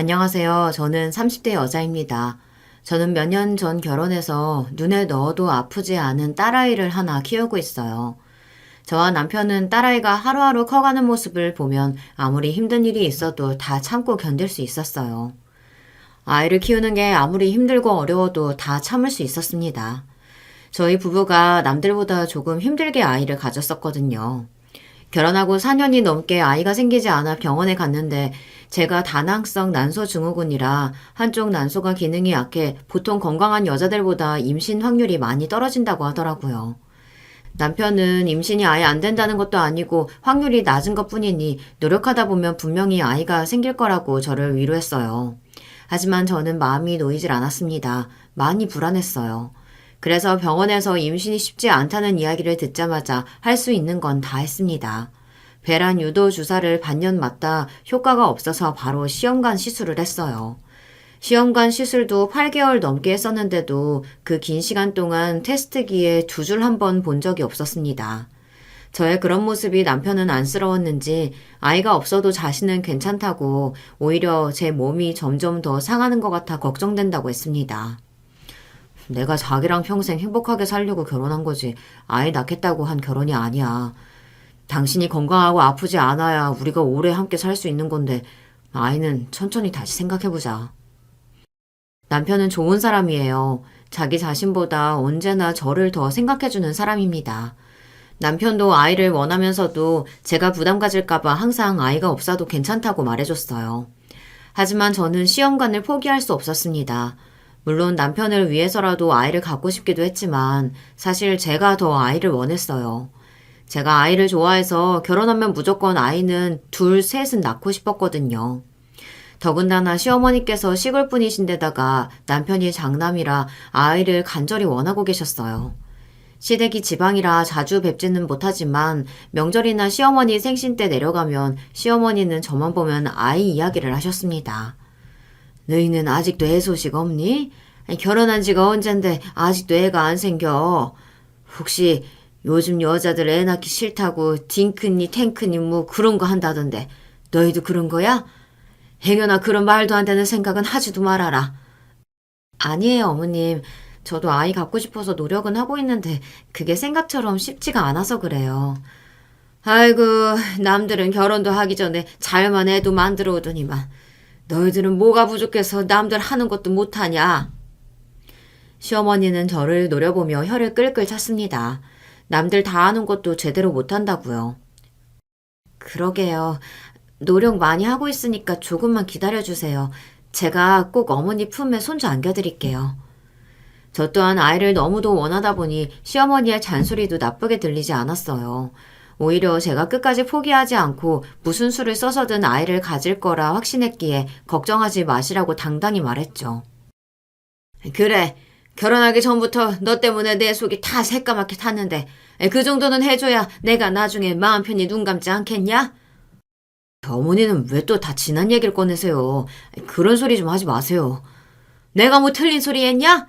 안녕하세요. 저는 30대 여자입니다. 저는 몇 년 전 결혼해서 눈에 넣어도 아프지 않은 딸아이를 하나 키우고 있어요. 저와 남편은 딸아이가 하루하루 커가는 모습을 보면 아무리 힘든 일이 있어도 다 참고 견딜 수 있었어요. 아이를 키우는 게 아무리 힘들고 어려워도 다 참을 수 있었습니다. 저희 부부가 남들보다 조금 힘들게 아이를 가졌었거든요. 결혼하고 4년이 넘게 아이가 생기지 않아 병원에 갔는데 제가 다낭성 난소 증후군이라 한쪽 난소가 기능이 약해 보통 건강한 여자들보다 임신 확률이 많이 떨어진다고 하더라고요. 남편은 임신이 아예 안 된다는 것도 아니고 확률이 낮은 것뿐이니 노력하다 보면 분명히 아이가 생길 거라고 저를 위로했어요. 하지만 저는 마음이 놓이질 않았습니다. 많이 불안했어요. 그래서 병원에서 임신이 쉽지 않다는 이야기를 듣자마자 할 수 있는 건 다 했습니다. 배란 유도 주사를 반년 맞다 효과가 없어서 바로 시험관 시술을 했어요. 시험관 시술도 8개월 넘게 했었는데도 그 긴 시간 동안 테스트기에 두 줄 한 번 본 적이 없었습니다. 저의 그런 모습이 남편은 안쓰러웠는지 아이가 없어도 자신은 괜찮다고 오히려 제 몸이 점점 더 상하는 것 같아 걱정된다고 했습니다. 내가 자기랑 평생 행복하게 살려고 결혼한 거지 아이 낳겠다고 한 결혼이 아니야. 당신이 건강하고 아프지 않아야 우리가 오래 함께 살 수 있는 건데 아이는 천천히 다시 생각해보자. 남편은 좋은 사람이에요. 자기 자신보다 언제나 저를 더 생각해주는 사람입니다. 남편도 아이를 원하면서도 제가 부담 가질까봐 항상 아이가 없어도 괜찮다고 말해줬어요. 하지만 저는 시험관을 포기할 수 없었습니다. 물론 남편을 위해서라도 아이를 갖고 싶기도 했지만 사실 제가 더 아이를 원했어요. 제가 아이를 좋아해서 결혼하면 무조건 아이는 둘, 셋은 낳고 싶었거든요. 더군다나 시어머니께서 시골 분이신데다가 남편이 장남이라 아이를 간절히 원하고 계셨어요. 시댁이 지방이라 자주 뵙지는 못하지만 명절이나 시어머니 생신 때 내려가면 시어머니는 저만 보면 아이 이야기를 하셨습니다. 너희는 아직도 애 소식 없니? 결혼한 지가 언젠데 아직도 애가 안 생겨. 혹시 요즘 여자들 애 낳기 싫다고 딩크니 탱크니 뭐 그런 거 한다던데 너희도 그런 거야? 행여나 그런 말도 안 되는 생각은 하지도 말아라. 아니에요, 어머님. 저도 아이 갖고 싶어서 노력은 하고 있는데 그게 생각처럼 쉽지가 않아서 그래요. 아이고, 남들은 결혼도 하기 전에 잘만 애도 만들어 오더니만 너희들은 뭐가 부족해서 남들 하는 것도 못하냐? 시어머니는 저를 노려보며 혀를 끌끌 찼습니다. 남들 다 하는 것도 제대로 못한다고요. 그러게요. 노력 많이 하고 있으니까 조금만 기다려주세요. 제가 꼭 어머니 품에 손주 안겨드릴게요. 저 또한 아이를 너무도 원하다 보니 시어머니의 잔소리도 나쁘게 들리지 않았어요. 오히려 제가 끝까지 포기하지 않고 무슨 수를 써서든 아이를 가질 거라 확신했기에 걱정하지 마시라고 당당히 말했죠. 그래, 결혼하기 전부터 너 때문에 내 속이 다 새까맣게 탔는데 그 정도는 해줘야 내가 나중에 마음 편히 눈 감지 않겠냐? 어머니는 왜 또 다 지난 얘기를 꺼내세요? 그런 소리 좀 하지 마세요. 내가 뭐 틀린 소리 했냐?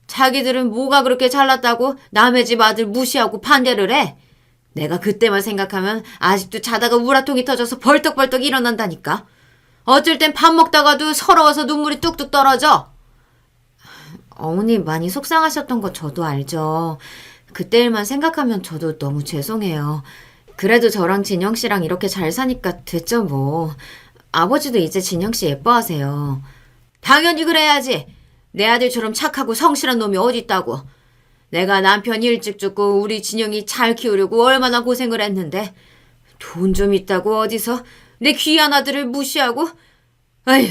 자기들은 뭐가 그렇게 잘났다고 남의 집 아들 무시하고 반대를 해? 내가 그때만 생각하면 아직도 자다가 우라통이 터져서 벌떡벌떡 일어난다니까. 어쩔 땐 밥 먹다가도 서러워서 눈물이 뚝뚝 떨어져. 어머니 많이 속상하셨던 거 저도 알죠. 그때 일만 생각하면 저도 너무 죄송해요. 그래도 저랑 진영 씨랑 이렇게 잘 사니까 됐죠 뭐. 아버지도 이제 진영 씨 예뻐하세요. 당연히 그래야지. 내 아들처럼 착하고 성실한 놈이 어딨다고. 내가 남편 일찍 죽고 우리 진영이 잘 키우려고 얼마나 고생을 했는데 돈 좀 있다고 어디서 내 귀한 아들을 무시하고. 아휴.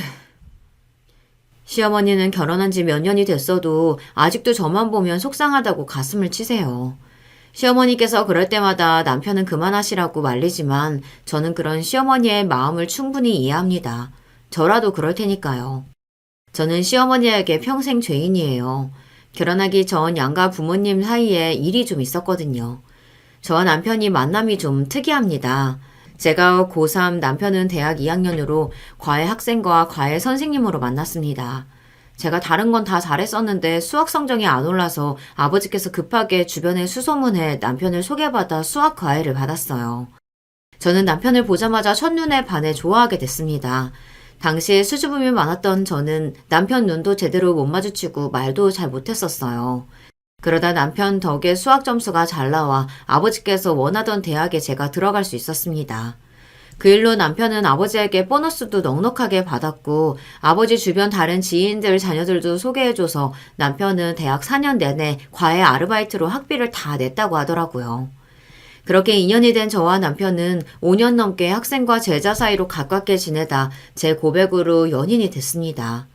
시어머니는 결혼한 지 몇 년이 됐어도 아직도 저만 보면 속상하다고 가슴을 치세요. 시어머니께서 그럴 때마다 남편은 그만하시라고 말리지만 저는 그런 시어머니의 마음을 충분히 이해합니다. 저라도 그럴 테니까요. 저는 시어머니에게 평생 죄인이에요. 결혼하기 전 양가 부모님 사이에 일이 좀 있었거든요. 저와 남편이 만남이 좀 특이합니다. 제가 고3, 남편은 대학 2학년으로 과외 학생과 과외 선생님으로 만났습니다. 제가 다른 건 다 잘했었는데 수학 성적이 안 올라서 아버지께서 급하게 주변에 수소문해 남편을 소개받아 수학 과외를 받았어요. 저는 남편을 보자마자 첫눈에 반해 좋아하게 됐습니다. 당시에 수줍음이 많았던 저는 남편 눈도 제대로 못 마주치고 말도 잘 못했었어요. 그러다 남편 덕에 수학 점수가 잘 나와 아버지께서 원하던 대학에 제가 들어갈 수 있었습니다. 그 일로 남편은 아버지에게 보너스도 넉넉하게 받았고 아버지 주변 다른 지인들 자녀들도 소개해줘서 남편은 대학 4년 내내 과외 아르바이트로 학비를 다 냈다고 하더라고요. 그렇게 2년이 된 저와 남편은 5년 넘게 학생과 제자 사이로 가깝게 지내다 제 고백으로 연인이 됐습니다.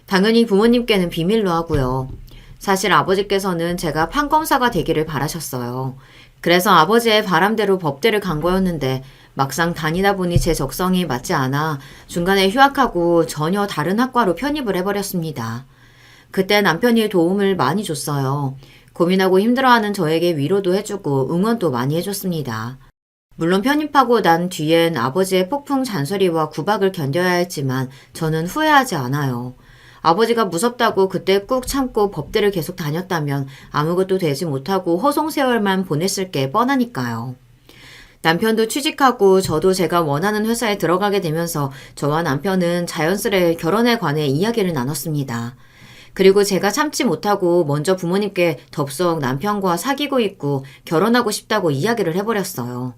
당연히 부모님께는 비밀로 하고요. 사실 아버지께서는 제가 판검사가 되기를 바라셨어요. 그래서 아버지의 바람대로 법대를 간 거였는데 막상 다니다 보니 제 적성이 맞지 않아 중간에 휴학하고 전혀 다른 학과로 편입을 해버렸습니다. 그때 남편이 도움을 많이 줬어요. 고민하고 힘들어하는 저에게 위로도 해주고 응원도 많이 해줬습니다. 물론 편입하고 난 뒤엔 아버지의 폭풍 잔소리와 구박을 견뎌야 했지만 저는 후회하지 않아요. 아버지가 무섭다고 그때 꾹 참고 법대를 계속 다녔다면 아무것도 되지 못하고 허송세월만 보냈을 게 뻔하니까요. 남편도 취직하고 저도 제가 원하는 회사에 들어가게 되면서 저와 남편은 자연스레 결혼에 관해 이야기를 나눴습니다. 그리고 제가 참지 못하고 먼저 부모님께 덥석 남편과 사귀고 있고 결혼하고 싶다고 이야기를 해버렸어요.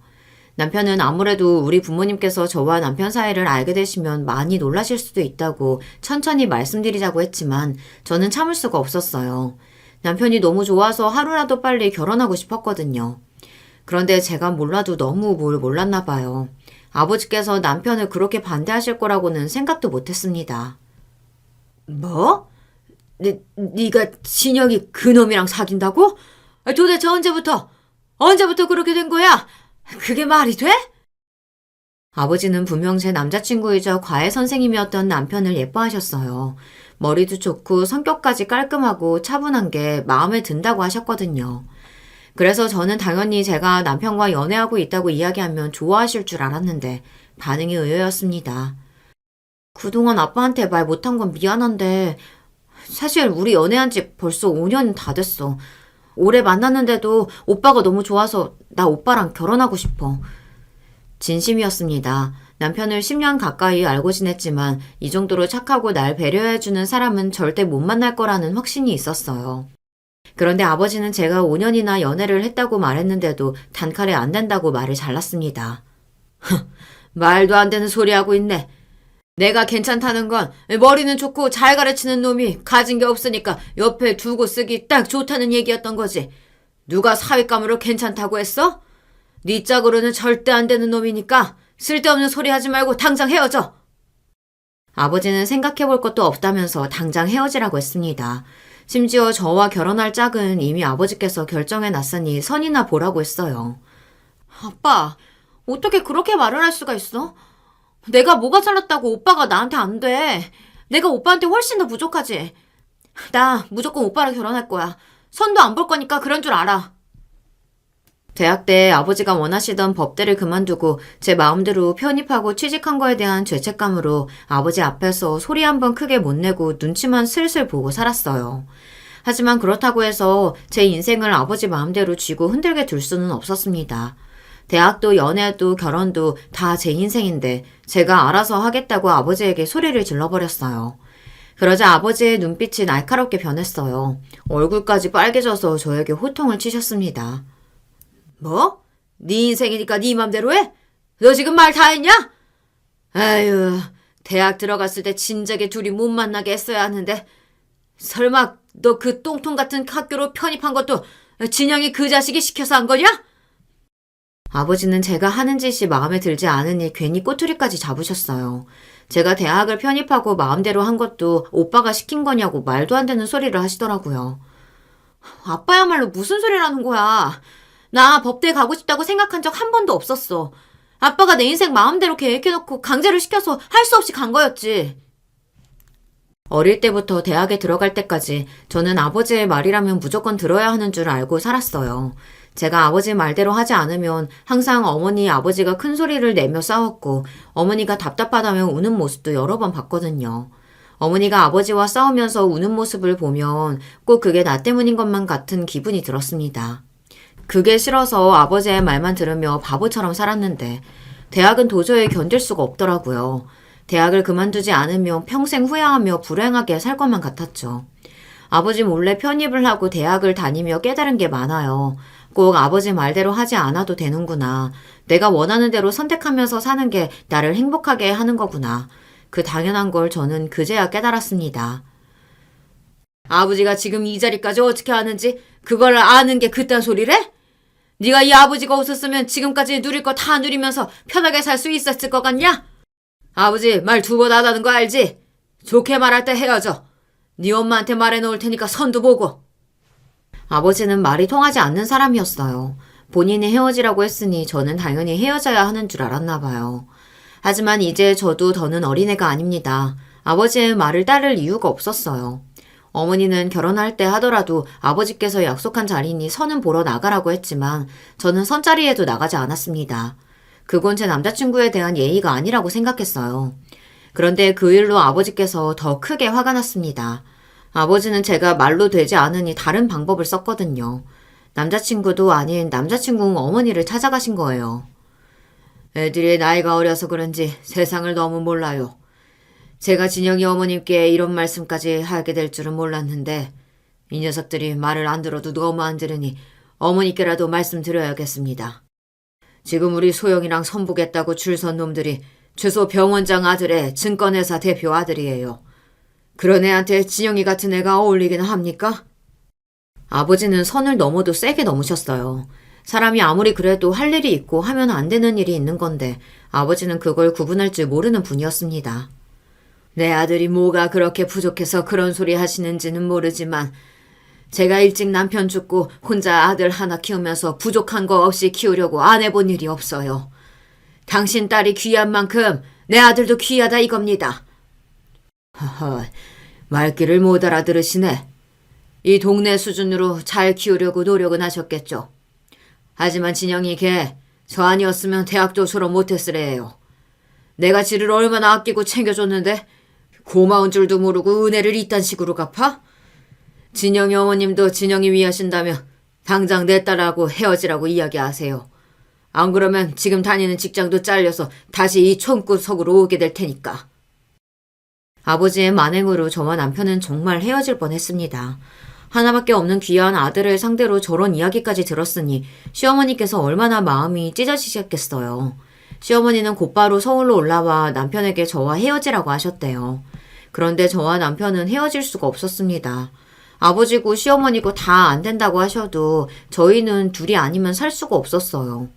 남편은 아무래도 우리 부모님께서 저와 남편 사이를 알게 되시면 많이 놀라실 수도 있다고 천천히 말씀드리자고 했지만 저는 참을 수가 없었어요. 남편이 너무 좋아서 하루라도 빨리 결혼하고 싶었거든요. 그런데 제가 몰라도 너무 뭘 몰랐나 봐요. 아버지께서 남편을 그렇게 반대하실 거라고는 생각도 못했습니다. 뭐? 네가 진영이 그놈이랑 사귄다고? 도대체 언제부터 그렇게 된 거야? 그게 말이 돼? 아버지는 분명 제 남자친구이자 과외 선생님이었던 남편을 예뻐하셨어요. 머리도 좋고 성격까지 깔끔하고 차분한 게 마음에 든다고 하셨거든요. 그래서 저는 당연히 제가 남편과 연애하고 있다고 이야기하면 좋아하실 줄 알았는데 반응이 의외였습니다. 그동안 아빠한테 말 못한 건 미안한데 사실 우리 연애한 지 벌써 5년 다 됐어. 올해 만났는데도 오빠가 너무 좋아서 나 오빠랑 결혼하고 싶어. 진심이었습니다. 남편을 10년 가까이 알고 지냈지만 이 정도로 착하고 날 배려해주는 사람은 절대 못 만날 거라는 확신이 있었어요. 그런데 아버지는 제가 5년이나 연애를 했다고 말했는데도 단칼에 안 된다고 말을 잘랐습니다. 말도 안 되는 소리 하고 있네. 내가 괜찮다는 건 머리는 좋고 잘 가르치는 놈이 가진 게 없으니까 옆에 두고 쓰기 딱 좋다는 얘기였던 거지. 누가 사윗감으로 괜찮다고 했어? 네 짝으로는 절대 안 되는 놈이니까 쓸데없는 소리 하지 말고 당장 헤어져. 아버지는 생각해볼 것도 없다면서 당장 헤어지라고 했습니다. 심지어 저와 결혼할 짝은 이미 아버지께서 결정해놨으니 선이나 보라고 했어요. 아빠, 어떻게 그렇게 말을 할 수가 있어? 내가 뭐가 잘났다고 오빠가 나한테 안 돼. 내가 오빠한테 훨씬 더 부족하지. 나 무조건 오빠랑 결혼할 거야. 선도 안 볼 거니까 그런 줄 알아. 대학 때 아버지가 원하시던 법대를 그만두고 제 마음대로 편입하고 취직한 거에 대한 죄책감으로 아버지 앞에서 소리 한 번 크게 못 내고 눈치만 슬슬 보고 살았어요. 하지만 그렇다고 해서 제 인생을 아버지 마음대로 쥐고 흔들게 둘 수는 없었습니다. 대학도 연애도 결혼도 다 제 인생인데 제가 알아서 하겠다고 아버지에게 소리를 질러버렸어요. 그러자 아버지의 눈빛이 날카롭게 변했어요. 얼굴까지 빨개져서 저에게 호통을 치셨습니다. 뭐? 네 인생이니까 네 맘대로 해? 너 지금 말 다 했냐? 아유, 대학 들어갔을 때 진작에 둘이 못 만나게 했어야 하는데 설마 너 그 똥통 같은 학교로 편입한 것도 진영이 그 자식이 시켜서 한 거냐? 아버지는 제가 하는 짓이 마음에 들지 않으니 괜히 꼬투리까지 잡으셨어요. 제가 대학을 편입하고 마음대로 한 것도 오빠가 시킨 거냐고 말도 안 되는 소리를 하시더라고요. 아빠야말로 무슨 소리라는 거야. 나 법대 가고 싶다고 생각한 적 한 번도 없었어. 아빠가 내 인생 마음대로 계획해놓고 강제로 시켜서 할 수 없이 간 거였지. 어릴 때부터 대학에 들어갈 때까지 저는 아버지의 말이라면 무조건 들어야 하는 줄 알고 살았어요. 제가 아버지 말대로 하지 않으면 항상 어머니, 아버지가 큰 소리를 내며 싸웠고 어머니가 답답하다며 우는 모습도 여러 번 봤거든요. 어머니가 아버지와 싸우면서 우는 모습을 보면 꼭 그게 나 때문인 것만 같은 기분이 들었습니다. 그게 싫어서 아버지의 말만 들으며 바보처럼 살았는데 대학은 도저히 견딜 수가 없더라고요. 대학을 그만두지 않으면 평생 후회하며 불행하게 살 것만 같았죠. 아버지 몰래 편입을 하고 대학을 다니며 깨달은 게 많아요. 꼭 아버지 말대로 하지 않아도 되는구나. 내가 원하는 대로 선택하면서 사는 게 나를 행복하게 하는 거구나. 그 당연한 걸 저는 그제야 깨달았습니다. 아버지가 지금 이 자리까지 어떻게 하는지 그걸 아는 게 그딴 소리래? 네가 이 아버지가 없었으면 지금까지 누릴 거 다 누리면서 편하게 살 수 있었을 것 같냐? 아버지 말 두 번 안 하는 거 알지? 좋게 말할 때 헤어져. 네 엄마한테 말해놓을 테니까 선도 보고. 아버지는 말이 통하지 않는 사람이었어요. 본인이 헤어지라고 했으니 저는 당연히 헤어져야 하는 줄 알았나 봐요. 하지만 이제 저도 더는 어린애가 아닙니다. 아버지의 말을 따를 이유가 없었어요. 어머니는 결혼할 때 하더라도 아버지께서 약속한 자리니 선은 보러 나가라고 했지만 저는 선자리에도 나가지 않았습니다. 그건 제 남자친구에 대한 예의가 아니라고 생각했어요. 그런데 그 일로 아버지께서 더 크게 화가 났습니다. 아버지는 제가 말로 되지 않으니 다른 방법을 썼거든요. 남자친구도 아닌 남자친구 어머니를 찾아가신 거예요. 애들이 나이가 어려서 그런지 세상을 너무 몰라요. 제가 진영이 어머님께 이런 말씀까지 하게 될 줄은 몰랐는데 이 녀석들이 말을 안 들어도 너무 안 들으니 어머니께라도 말씀드려야겠습니다. 지금 우리 소영이랑 선보겠다고 줄 선 놈들이 최소 병원장 아들의 증권회사 대표 아들이에요. 그런 애한테 진영이 같은 애가 어울리긴 합니까? 아버지는 선을 넘어도 세게 넘으셨어요. 사람이 아무리 그래도 할 일이 있고 하면 안 되는 일이 있는 건데 아버지는 그걸 구분할 줄 모르는 분이었습니다. 내 아들이 뭐가 그렇게 부족해서 그런 소리 하시는지는 모르지만 제가 일찍 남편 죽고 혼자 아들 하나 키우면서 부족한 거 없이 키우려고 안 해본 일이 없어요. 당신 딸이 귀한 만큼 내 아들도 귀하다 이겁니다. 허허, 말귀를 못 알아들으시네. 이 동네 수준으로 잘 키우려고 노력은 하셨겠죠. 하지만 진영이 걔 저 아니었으면 대학도 졸업 못했으래요. 내가 지를 얼마나 아끼고 챙겨줬는데 고마운 줄도 모르고 은혜를 이딴 식으로 갚아? 진영이 어머님도 진영이 위하신다면 당장 내 딸하고 헤어지라고 이야기하세요. 안 그러면 지금 다니는 직장도 잘려서 다시 이 총구석으로 오게 될 테니까. 아버지의 만행으로 저와 남편은 정말 헤어질 뻔했습니다. 하나밖에 없는 귀한 아들을 상대로 저런 이야기까지 들었으니 시어머니께서 얼마나 마음이 찢어지셨겠어요. 시어머니는 곧바로 서울로 올라와 남편에게 저와 헤어지라고 하셨대요. 그런데 저와 남편은 헤어질 수가 없었습니다. 아버지고 시어머니고 다 안 된다고 하셔도 저희는 둘이 아니면 살 수가 없었어요.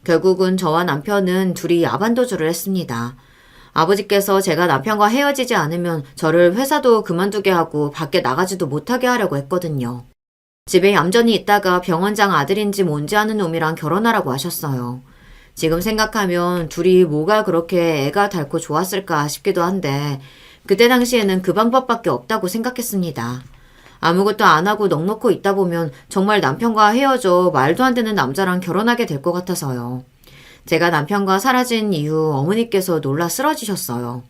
결국은 저와 남편은 둘이 야반도주를 했습니다. 아버지께서 제가 남편과 헤어지지 않으면 저를 회사도 그만두게 하고 밖에 나가지도 못하게 하려고 했거든요. 집에 얌전히 있다가 병원장 아들인지 뭔지 아는 놈이랑 결혼하라고 하셨어요. 지금 생각하면 둘이 뭐가 그렇게 애가 닳고 좋았을까 싶기도 한데 그때 당시에는 그 방법밖에 없다고 생각했습니다. 아무것도 안 하고 넋놓고 있다 보면 정말 남편과 헤어져 말도 안 되는 남자랑 결혼하게 될 것 같아서요. 제가 남편과 사라진 이후 어머니께서 놀라 쓰러지셨어요.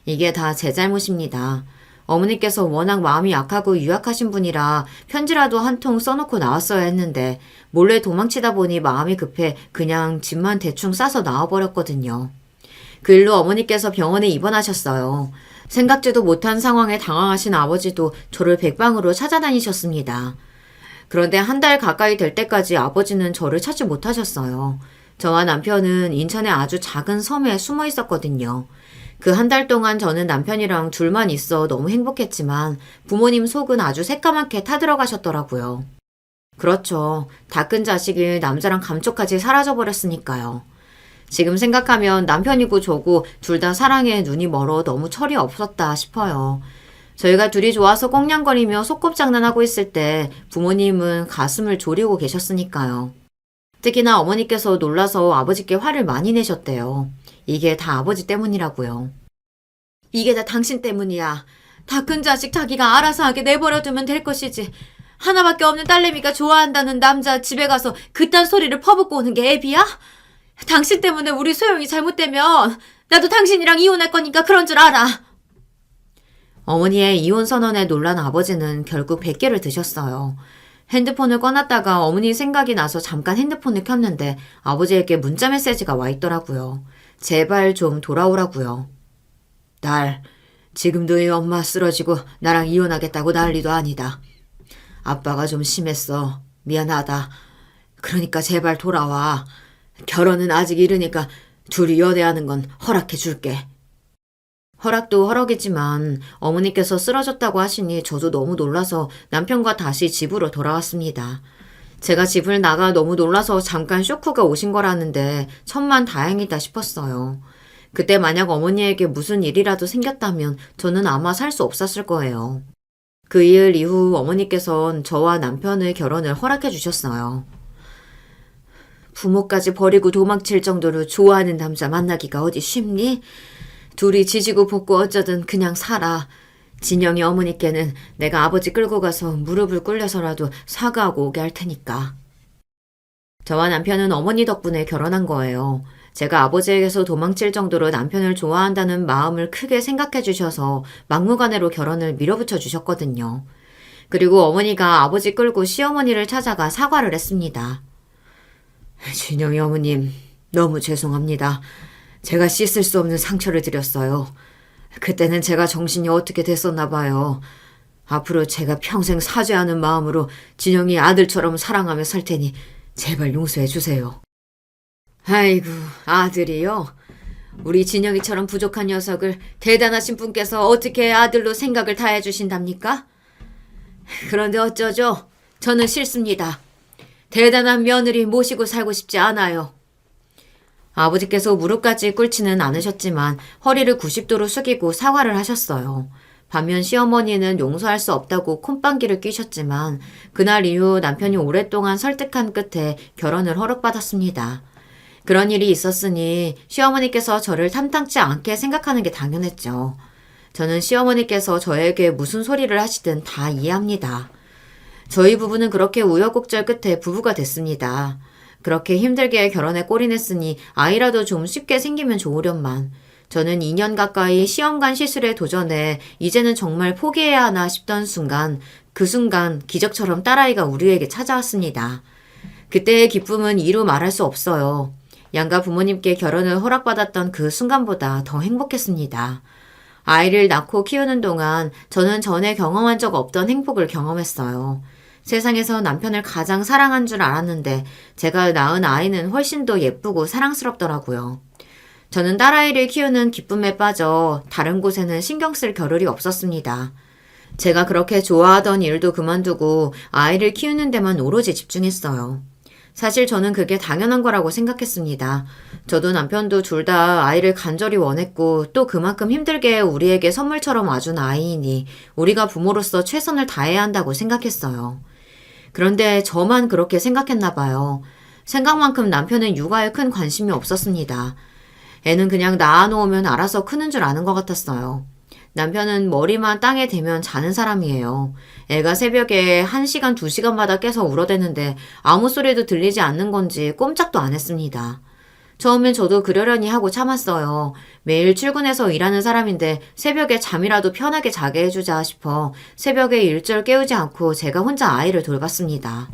이게 다 제 잘못입니다. 어머니께서 워낙 마음이 약하고 유약하신 분이라 편지라도 한 통 써놓고 나왔어야 했는데 몰래 도망치다 보니 마음이 급해 그냥 짐만 대충 싸서 나와버렸거든요. 그 일로 어머니께서 병원에 입원하셨어요. 생각지도 못한 상황에 당황하신 아버지도 저를 백방으로 찾아다니셨습니다. 그런데 한 달 가까이 될 때까지 아버지는 저를 찾지 못하셨어요. 저와 남편은 인천의 아주 작은 섬에 숨어 있었거든요. 그 한 달 동안 저는 남편이랑 둘만 있어 너무 행복했지만 부모님 속은 아주 새까맣게 타들어가셨더라고요. 그렇죠. 다 큰 자식이 남자랑 감쪽같이 사라져버렸으니까요. 지금 생각하면 남편이고 저고 둘 다 사랑에 눈이 멀어 너무 철이 없었다 싶어요. 저희가 둘이 좋아서 꽁냥거리며 소꿉장난하고 있을 때 부모님은 가슴을 졸이고 계셨으니까요. 특히나 어머니께서 놀라서 아버지께 화를 많이 내셨대요. 이게 다 아버지 때문이라고요. 이게 다 당신 때문이야. 다 큰 자식 자기가 알아서 하게 내버려두면 될 것이지. 하나밖에 없는 딸내미가 좋아한다는 남자 집에 가서 그딴 소리를 퍼붓고 오는 게 애비야? 당신 때문에 우리 소영이 잘못되면 나도 당신이랑 이혼할 거니까 그런 줄 알아. 어머니의 이혼 선언에 놀란 아버지는 결국 100개를 드셨어요. 핸드폰을 꺼놨다가 어머니 생각이 나서 잠깐 핸드폰을 켰는데 아버지에게 문자 메시지가 와 있더라고요. 제발 좀 돌아오라고요. 딸, 지금도 이 엄마 쓰러지고 나랑 이혼하겠다고 난리도 아니다. 아빠가 좀 심했어. 미안하다. 그러니까 제발 돌아와. 결혼은 아직 이르니까 둘이 연애하는 건 허락해 줄게. 허락도 허락이지만 어머니께서 쓰러졌다고 하시니 저도 너무 놀라서 남편과 다시 집으로 돌아왔습니다. 제가 집을 나가 너무 놀라서 잠깐 쇼크가 오신 거라는데 천만 다행이다 싶었어요. 그때 만약 어머니에게 무슨 일이라도 생겼다면 저는 아마 살 수 없었을 거예요. 그 일 이후 어머니께선 저와 남편의 결혼을 허락해 주셨어요. 부모까지 버리고 도망칠 정도로 좋아하는 남자 만나기가 어디 쉽니? 둘이 지지고 볶고 어쩌든 그냥 살아. 진영이 어머니께는 내가 아버지 끌고 가서 무릎을 꿇려서라도 사과하고 오게 할 테니까. 저와 남편은 어머니 덕분에 결혼한 거예요. 제가 아버지에게서 도망칠 정도로 남편을 좋아한다는 마음을 크게 생각해 주셔서 막무가내로 결혼을 밀어붙여 주셨거든요. 그리고 어머니가 아버지 끌고 시어머니를 찾아가 사과를 했습니다. 진영이 어머님, 너무 죄송합니다. 제가 씻을 수 없는 상처를 드렸어요. 그때는 제가 정신이 어떻게 됐었나 봐요. 앞으로 제가 평생 사죄하는 마음으로 진영이 아들처럼 사랑하며 살 테니 제발 용서해 주세요. 아이고, 아들이요? 우리 진영이처럼 부족한 녀석을 대단하신 분께서 어떻게 아들로 생각을 다해 주신답니까? 그런데 어쩌죠? 저는 싫습니다. 대단한 며느리 모시고 살고 싶지 않아요. 아버지께서 무릎까지 꿇지는 않으셨지만 허리를 90도로 숙이고 사과를 하셨어요. 반면 시어머니는 용서할 수 없다고 콧방귀를 뀌셨지만 그날 이후 남편이 오랫동안 설득한 끝에 결혼을 허락받았습니다. 그런 일이 있었으니 시어머니께서 저를 탐탁지 않게 생각하는 게 당연했죠. 저는 시어머니께서 저에게 무슨 소리를 하시든 다 이해합니다. 저희 부부는 그렇게 우여곡절 끝에 부부가 됐습니다. 그렇게 힘들게 결혼에 꼴이냈으니 아이라도 좀 쉽게 생기면 좋으련만. 저는 2년 가까이 시험관 시술에 도전해 이제는 정말 포기해야 하나 싶던 순간, 그 순간 기적처럼 딸아이가 우리에게 찾아왔습니다. 그때의 기쁨은 이루 말할 수 없어요. 양가 부모님께 결혼을 허락받았던 그 순간보다 더 행복했습니다. 아이를 낳고 키우는 동안 저는 전에 경험한 적 없던 행복을 경험했어요. 세상에서 남편을 가장 사랑한 줄 알았는데 제가 낳은 아이는 훨씬 더 예쁘고 사랑스럽더라고요. 저는 딸아이를 키우는 기쁨에 빠져 다른 곳에는 신경 쓸 겨를이 없었습니다. 제가 그렇게 좋아하던 일도 그만두고 아이를 키우는 데만 오로지 집중했어요. 사실 저는 그게 당연한 거라고 생각했습니다. 저도 남편도 둘 다 아이를 간절히 원했고 또 그만큼 힘들게 우리에게 선물처럼 와준 아이이니 우리가 부모로서 최선을 다해야 한다고 생각했어요. 그런데 저만 그렇게 생각했나 봐요. 생각만큼 남편은 육아에 큰 관심이 없었습니다. 애는 그냥 낳아놓으면 알아서 크는 줄 아는 것 같았어요. 남편은 머리만 땅에 대면 자는 사람이에요. 애가 새벽에 1시간, 2시간마다 깨서 울어대는데 아무 소리도 들리지 않는 건지 꼼짝도 안 했습니다. 처음엔 저도 그러려니 하고 참았어요. 매일 출근해서 일하는 사람인데 새벽에 잠이라도 편하게 자게 해주자 싶어 새벽에 일절 깨우지 않고 제가 혼자 아이를 돌봤습니다.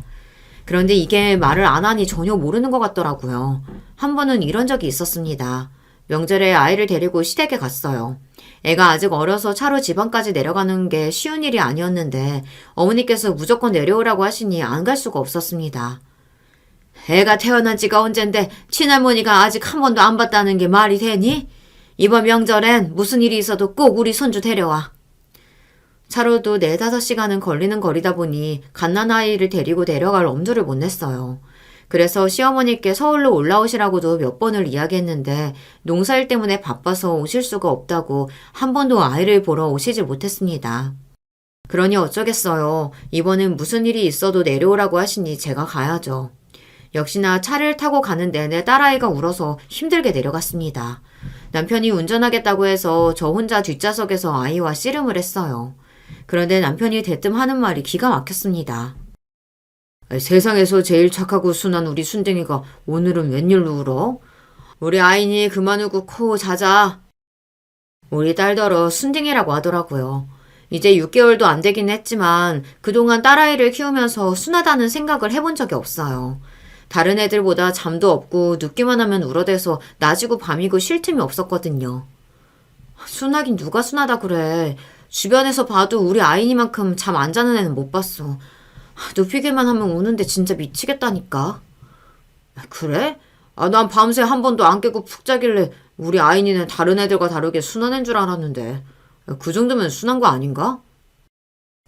그런데 이게 말을 안 하니 전혀 모르는 것 같더라고요. 한 번은 이런 적이 있었습니다. 명절에 아이를 데리고 시댁에 갔어요. 애가 아직 어려서 차로 지방까지 내려가는 게 쉬운 일이 아니었는데 어머니께서 무조건 내려오라고 하시니 안 갈 수가 없었습니다. 애가 태어난 지가 언젠데 친할머니가 아직 한 번도 안 봤다는 게 말이 되니? 이번 명절엔 무슨 일이 있어도 꼭 우리 손주 데려와. 차로도 4-5시간은 걸리는 거리다 보니 갓난아이를 데리고 내려갈 엄두를 못 냈어요. 그래서 시어머니께 서울로 올라오시라고도 몇 번을 이야기했는데 농사일 때문에 바빠서 오실 수가 없다고 한 번도 아이를 보러 오시질 못했습니다. 그러니 어쩌겠어요. 이번엔 무슨 일이 있어도 내려오라고 하시니 제가 가야죠. 역시나 차를 타고 가는 내내 딸아이가 울어서 힘들게 내려갔습니다. 남편이 운전하겠다고 해서 저 혼자 뒷좌석에서 아이와 씨름을 했어요. 그런데 남편이 대뜸 하는 말이 기가 막혔습니다. 세상에서 제일 착하고 순한 우리 순댕이가 오늘은 웬일로 울어? 우리 아이니 그만 울고 코 자자. 우리 딸더러 순댕이라고 하더라고요. 이제 6개월도 안 되긴 했지만 그동안 딸아이를 키우면서 순하다는 생각을 해본 적이 없어요. 다른 애들보다 잠도 없고 눕기만 하면 울어대서 낮이고 밤이고 쉴 틈이 없었거든요. 순하긴 누가 순하다 그래. 주변에서 봐도 우리 아이니만큼 잠 안 자는 애는 못 봤어. 눕히기만 하면 우는데 진짜 미치겠다니까. 그래? 난 밤새 한 번도 안 깨고 푹 자길래 우리 아이니는 다른 애들과 다르게 순한 애인 줄 알았는데 그 정도면 순한 거 아닌가?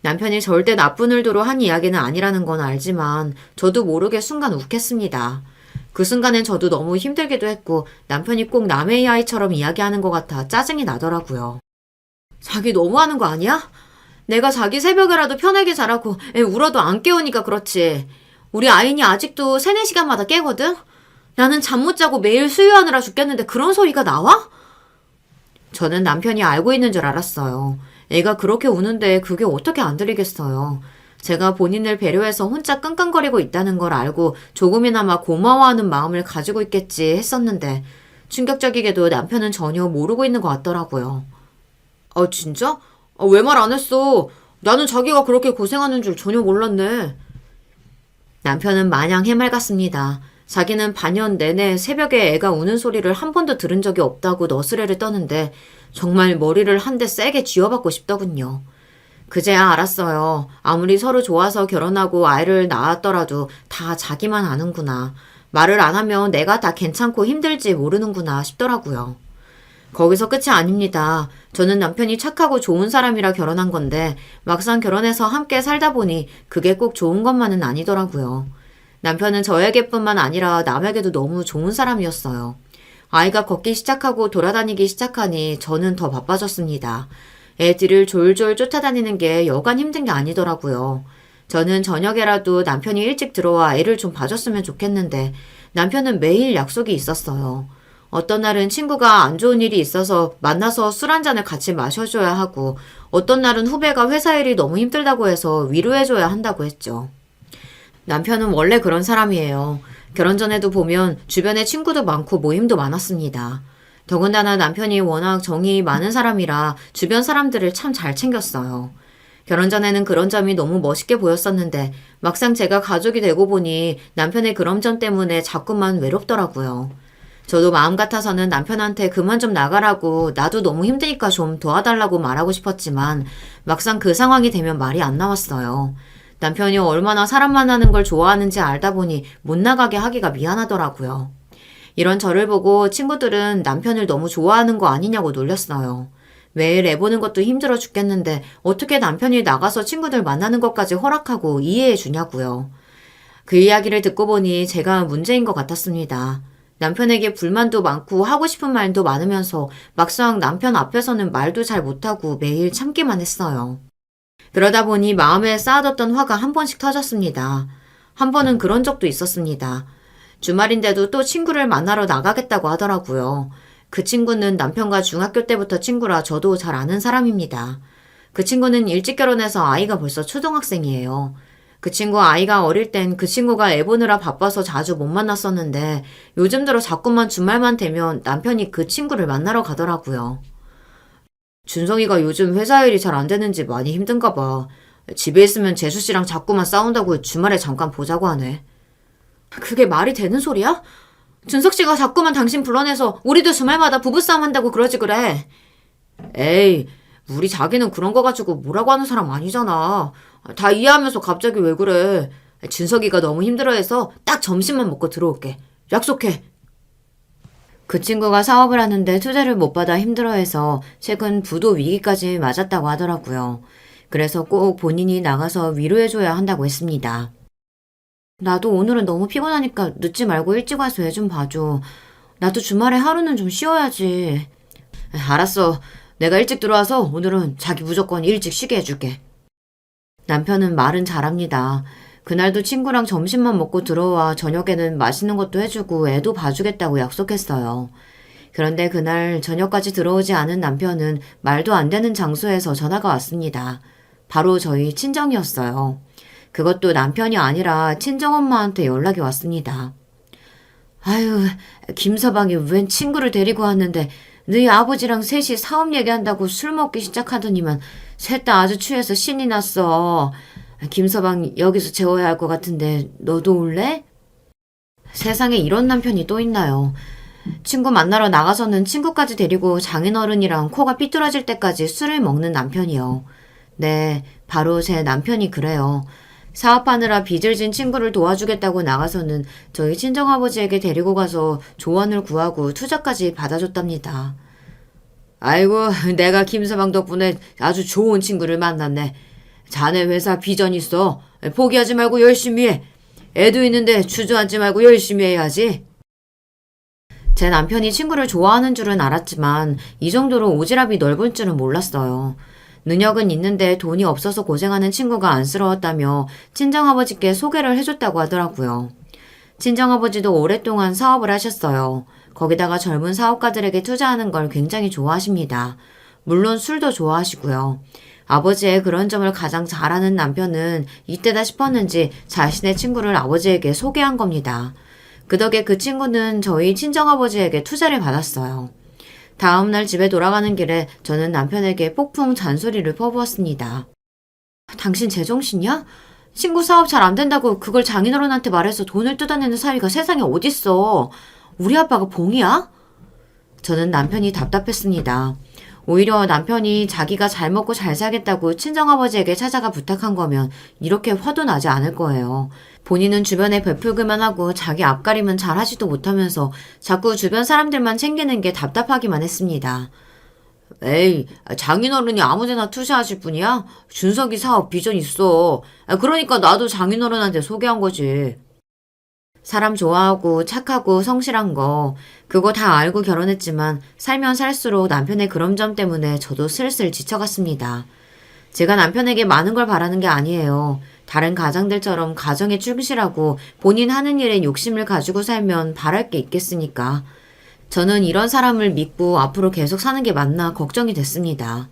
남편이 절대 나쁜 의도로 한 이야기는 아니라는 건 알지만 저도 모르게 순간 욱했습니다. 그 순간엔 저도 너무 힘들기도 했고 남편이 꼭 남의 아이처럼 이야기하는 것 같아 짜증이 나더라고요. 자기 너무하는 거 아니야? 내가 자기 새벽에라도 편하게 자라고 애 울어도 안 깨우니까 그렇지. 우리 아이니 아직도 3, 4시간마다 깨거든? 나는 잠 못 자고 매일 수유하느라 죽겠는데 그런 소리가 나와? 저는 남편이 알고 있는 줄 알았어요. 애가 그렇게 우는데 그게 어떻게 안 들리겠어요. 제가 본인을 배려해서 혼자 끙끙거리고 있다는 걸 알고 조금이나마 고마워하는 마음을 가지고 있겠지 했었는데 충격적이게도 남편은 전혀 모르고 있는 것 같더라고요. 진짜? 왜 말 안 했어? 나는 자기가 그렇게 고생하는 줄 전혀 몰랐네. 남편은 마냥 해맑았습니다. 자기는 반년 내내 새벽에 애가 우는 소리를 한 번도 들은 적이 없다고 너스레를 떠는데 정말 머리를 한 대 세게 쥐어받고 싶더군요. 그제야 알았어요. 아무리 서로 좋아서 결혼하고 아이를 낳았더라도 다 자기만 아는구나. 말을 안 하면 내가 다 괜찮고 힘들지 모르는구나 싶더라고요. 거기서 끝이 아닙니다. 저는 남편이 착하고 좋은 사람이라 결혼한 건데 막상 결혼해서 함께 살다 보니 그게 꼭 좋은 것만은 아니더라고요. 남편은 저에게뿐만 아니라 남에게도 너무 좋은 사람이었어요. 아이가 걷기 시작하고 돌아다니기 시작하니 저는 더 바빠졌습니다. 애들을 졸졸 쫓아다니는 게 여간 힘든 게 아니더라고요. 저는 저녁에라도 남편이 일찍 들어와 애를 좀 봐줬으면 좋겠는데 남편은 매일 약속이 있었어요. 어떤 날은 친구가 안 좋은 일이 있어서 만나서 술 한 잔을 같이 마셔줘야 하고 어떤 날은 후배가 회사 일이 너무 힘들다고 해서 위로해줘야 한다고 했죠. 남편은 원래 그런 사람이에요. 결혼 전에도 보면 주변에 친구도 많고 모임도 많았습니다. 더군다나 남편이 워낙 정이 많은 사람이라 주변 사람들을 참 잘 챙겼어요. 결혼 전에는 그런 점이 너무 멋있게 보였었는데 막상 제가 가족이 되고 보니 남편의 그런 점 때문에 자꾸만 외롭더라고요. 저도 마음 같아서는 남편한테 그만 좀 나가라고 나도 너무 힘드니까 좀 도와달라고 말하고 싶었지만 막상 그 상황이 되면 말이 안 나왔어요. 남편이 얼마나 사람 만나는 걸 좋아하는지 알다 보니 못 나가게 하기가 미안하더라고요. 이런 저를 보고 친구들은 남편을 너무 좋아하는 거 아니냐고 놀렸어요. 매일 애 보는 것도 힘들어 죽겠는데 어떻게 남편이 나가서 친구들 만나는 것까지 허락하고 이해해 주냐고요. 그 이야기를 듣고 보니 제가 문제인 것 같았습니다. 남편에게 불만도 많고 하고 싶은 말도 많으면서 막상 남편 앞에서는 말도 잘 못하고 매일 참기만 했어요. 그러다 보니 마음에 쌓아뒀던 화가 한 번씩 터졌습니다. 한 번은 그런 적도 있었습니다. 주말인데도 또 친구를 만나러 나가겠다고 하더라고요. 그 친구는 남편과 중학교 때부터 친구라 저도 잘 아는 사람입니다. 그 친구는 일찍 결혼해서 아이가 벌써 초등학생이에요. 그 친구 아이가 어릴 땐 그 친구가 애 보느라 바빠서 자주 못 만났었는데 요즘 들어 자꾸만 주말만 되면 남편이 그 친구를 만나러 가더라고요. 준성이가 요즘 회사 일이 잘 안 되는지 많이 힘든가 봐. 집에 있으면 재수 씨랑 자꾸만 싸운다고 주말에 잠깐 보자고 하네. 그게 말이 되는 소리야? 준석 씨가 자꾸만 당신 불러내서 우리도 주말마다 부부싸움 한다고 그러지 그래. 에이, 우리 자기는 그런 거 가지고 뭐라고 하는 사람 아니잖아. 다 이해하면서 갑자기 왜 그래. 준석이가 너무 힘들어해서 딱 점심만 먹고 들어올게. 약속해. 그 친구가 사업을 하는데 투자를 못 받아 힘들어해서 최근 부도 위기까지 맞았다고 하더라고요. 그래서 꼭 본인이 나가서 위로해줘야 한다고 했습니다. 나도 오늘은 너무 피곤하니까 늦지 말고 일찍 와서 애 좀 봐줘. 나도 주말에 하루는 좀 쉬어야지. 알았어. 내가 일찍 들어와서 오늘은 자기 무조건 일찍 쉬게 해줄게. 남편은 말은 잘합니다. 그날도 친구랑 점심만 먹고 들어와 저녁에는 맛있는 것도 해주고 애도 봐주겠다고 약속했어요. 그런데 그날 저녁까지 들어오지 않은 남편은 말도 안 되는 장소에서 전화가 왔습니다. 바로 저희 친정이었어요. 그것도 남편이 아니라 친정엄마한테 연락이 왔습니다. 아유, 김서방이 웬 친구를 데리고 왔는데 너희 아버지랑 셋이 사업 얘기한다고 술 먹기 시작하더니만 셋 다 아주 취해서 신이 났어. 김서방 여기서 재워야 할 것 같은데 너도 올래? 세상에 이런 남편이 또 있나요? 친구 만나러 나가서는 친구까지 데리고 장인어른이랑 코가 삐뚤어질 때까지 술을 먹는 남편이요. 네, 바로 제 남편이 그래요. 사업하느라 빚을 진 친구를 도와주겠다고 나가서는 저희 친정아버지에게 데리고 가서 조언을 구하고 투자까지 받아줬답니다. 아이고, 내가 김서방 덕분에 아주 좋은 친구를 만났네. 자네 회사 비전 있어. 포기하지 말고 열심히 해. 애도 있는데 주저앉지 말고 열심히 해야지. 제 남편이 친구를 좋아하는 줄은 알았지만 이 정도로 오지랖이 넓은 줄은 몰랐어요. 능력은 있는데 돈이 없어서 고생하는 친구가 안쓰러웠다며 친정아버지께 소개를 해줬다고 하더라고요. 친정아버지도 오랫동안 사업을 하셨어요. 거기다가 젊은 사업가들에게 투자하는 걸 굉장히 좋아하십니다. 물론 술도 좋아하시고요. 아버지의 그런 점을 가장 잘하는 남편은 이때다 싶었는지 자신의 친구를 아버지에게 소개한 겁니다. 그 덕에 그 친구는 저희 친정아버지에게 투자를 받았어요. 다음날 집에 돌아가는 길에 저는 남편에게 폭풍 잔소리를 퍼부었습니다. 당신 제정신이야? 친구 사업 잘 안 된다고 그걸 장인어른한테 말해서 돈을 뜯어내는 사위가 세상에 어딨어. 우리 아빠가 봉이야? 저는 남편이 답답했습니다. 오히려 남편이 자기가 잘 먹고 잘 살겠다고 친정아버지에게 찾아가 부탁한 거면 이렇게 화도 나지 않을 거예요. 본인은 주변에 베풀기만 하고 자기 앞가림은 잘 하지도 못하면서 자꾸 주변 사람들만 챙기는 게 답답하기만 했습니다. 에이, 장인어른이 아무데나 투자하실 분이야? 준석이 사업 비전 있어. 그러니까 나도 장인어른한테 소개한 거지. 사람 좋아하고 착하고 성실한 거 그거 다 알고 결혼했지만 살면 살수록 남편의 그런 점 때문에 저도 슬슬 지쳐갔습니다. 제가 남편에게 많은 걸 바라는 게 아니에요. 다른 가장들처럼 가정에 충실하고 본인 하는 일에 욕심을 가지고 살면 바랄 게 있겠으니까. 저는 이런 사람을 믿고 앞으로 계속 사는 게 맞나 걱정이 됐습니다.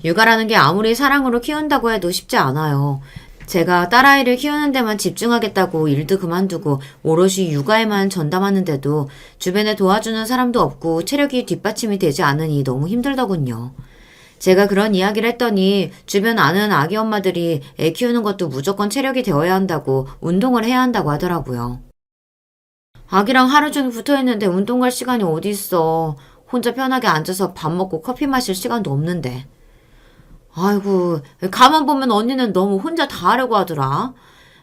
육아라는 게 아무리 사랑으로 키운다고 해도 쉽지 않아요. 제가 딸아이를 키우는 데만 집중하겠다고 일도 그만두고 오롯이 육아에만 전담하는데도 주변에 도와주는 사람도 없고 체력이 뒷받침이 되지 않으니 너무 힘들더군요. 제가 그런 이야기를 했더니 주변 아는 아기 엄마들이 애 키우는 것도 무조건 체력이 되어야 한다고 운동을 해야 한다고 하더라고요. 아기랑 하루 종일 붙어있는데 운동 갈 시간이 어디 있어. 혼자 편하게 앉아서 밥 먹고 커피 마실 시간도 없는데. 아이고, 가만 보면 언니는 너무 혼자 다 하려고 하더라.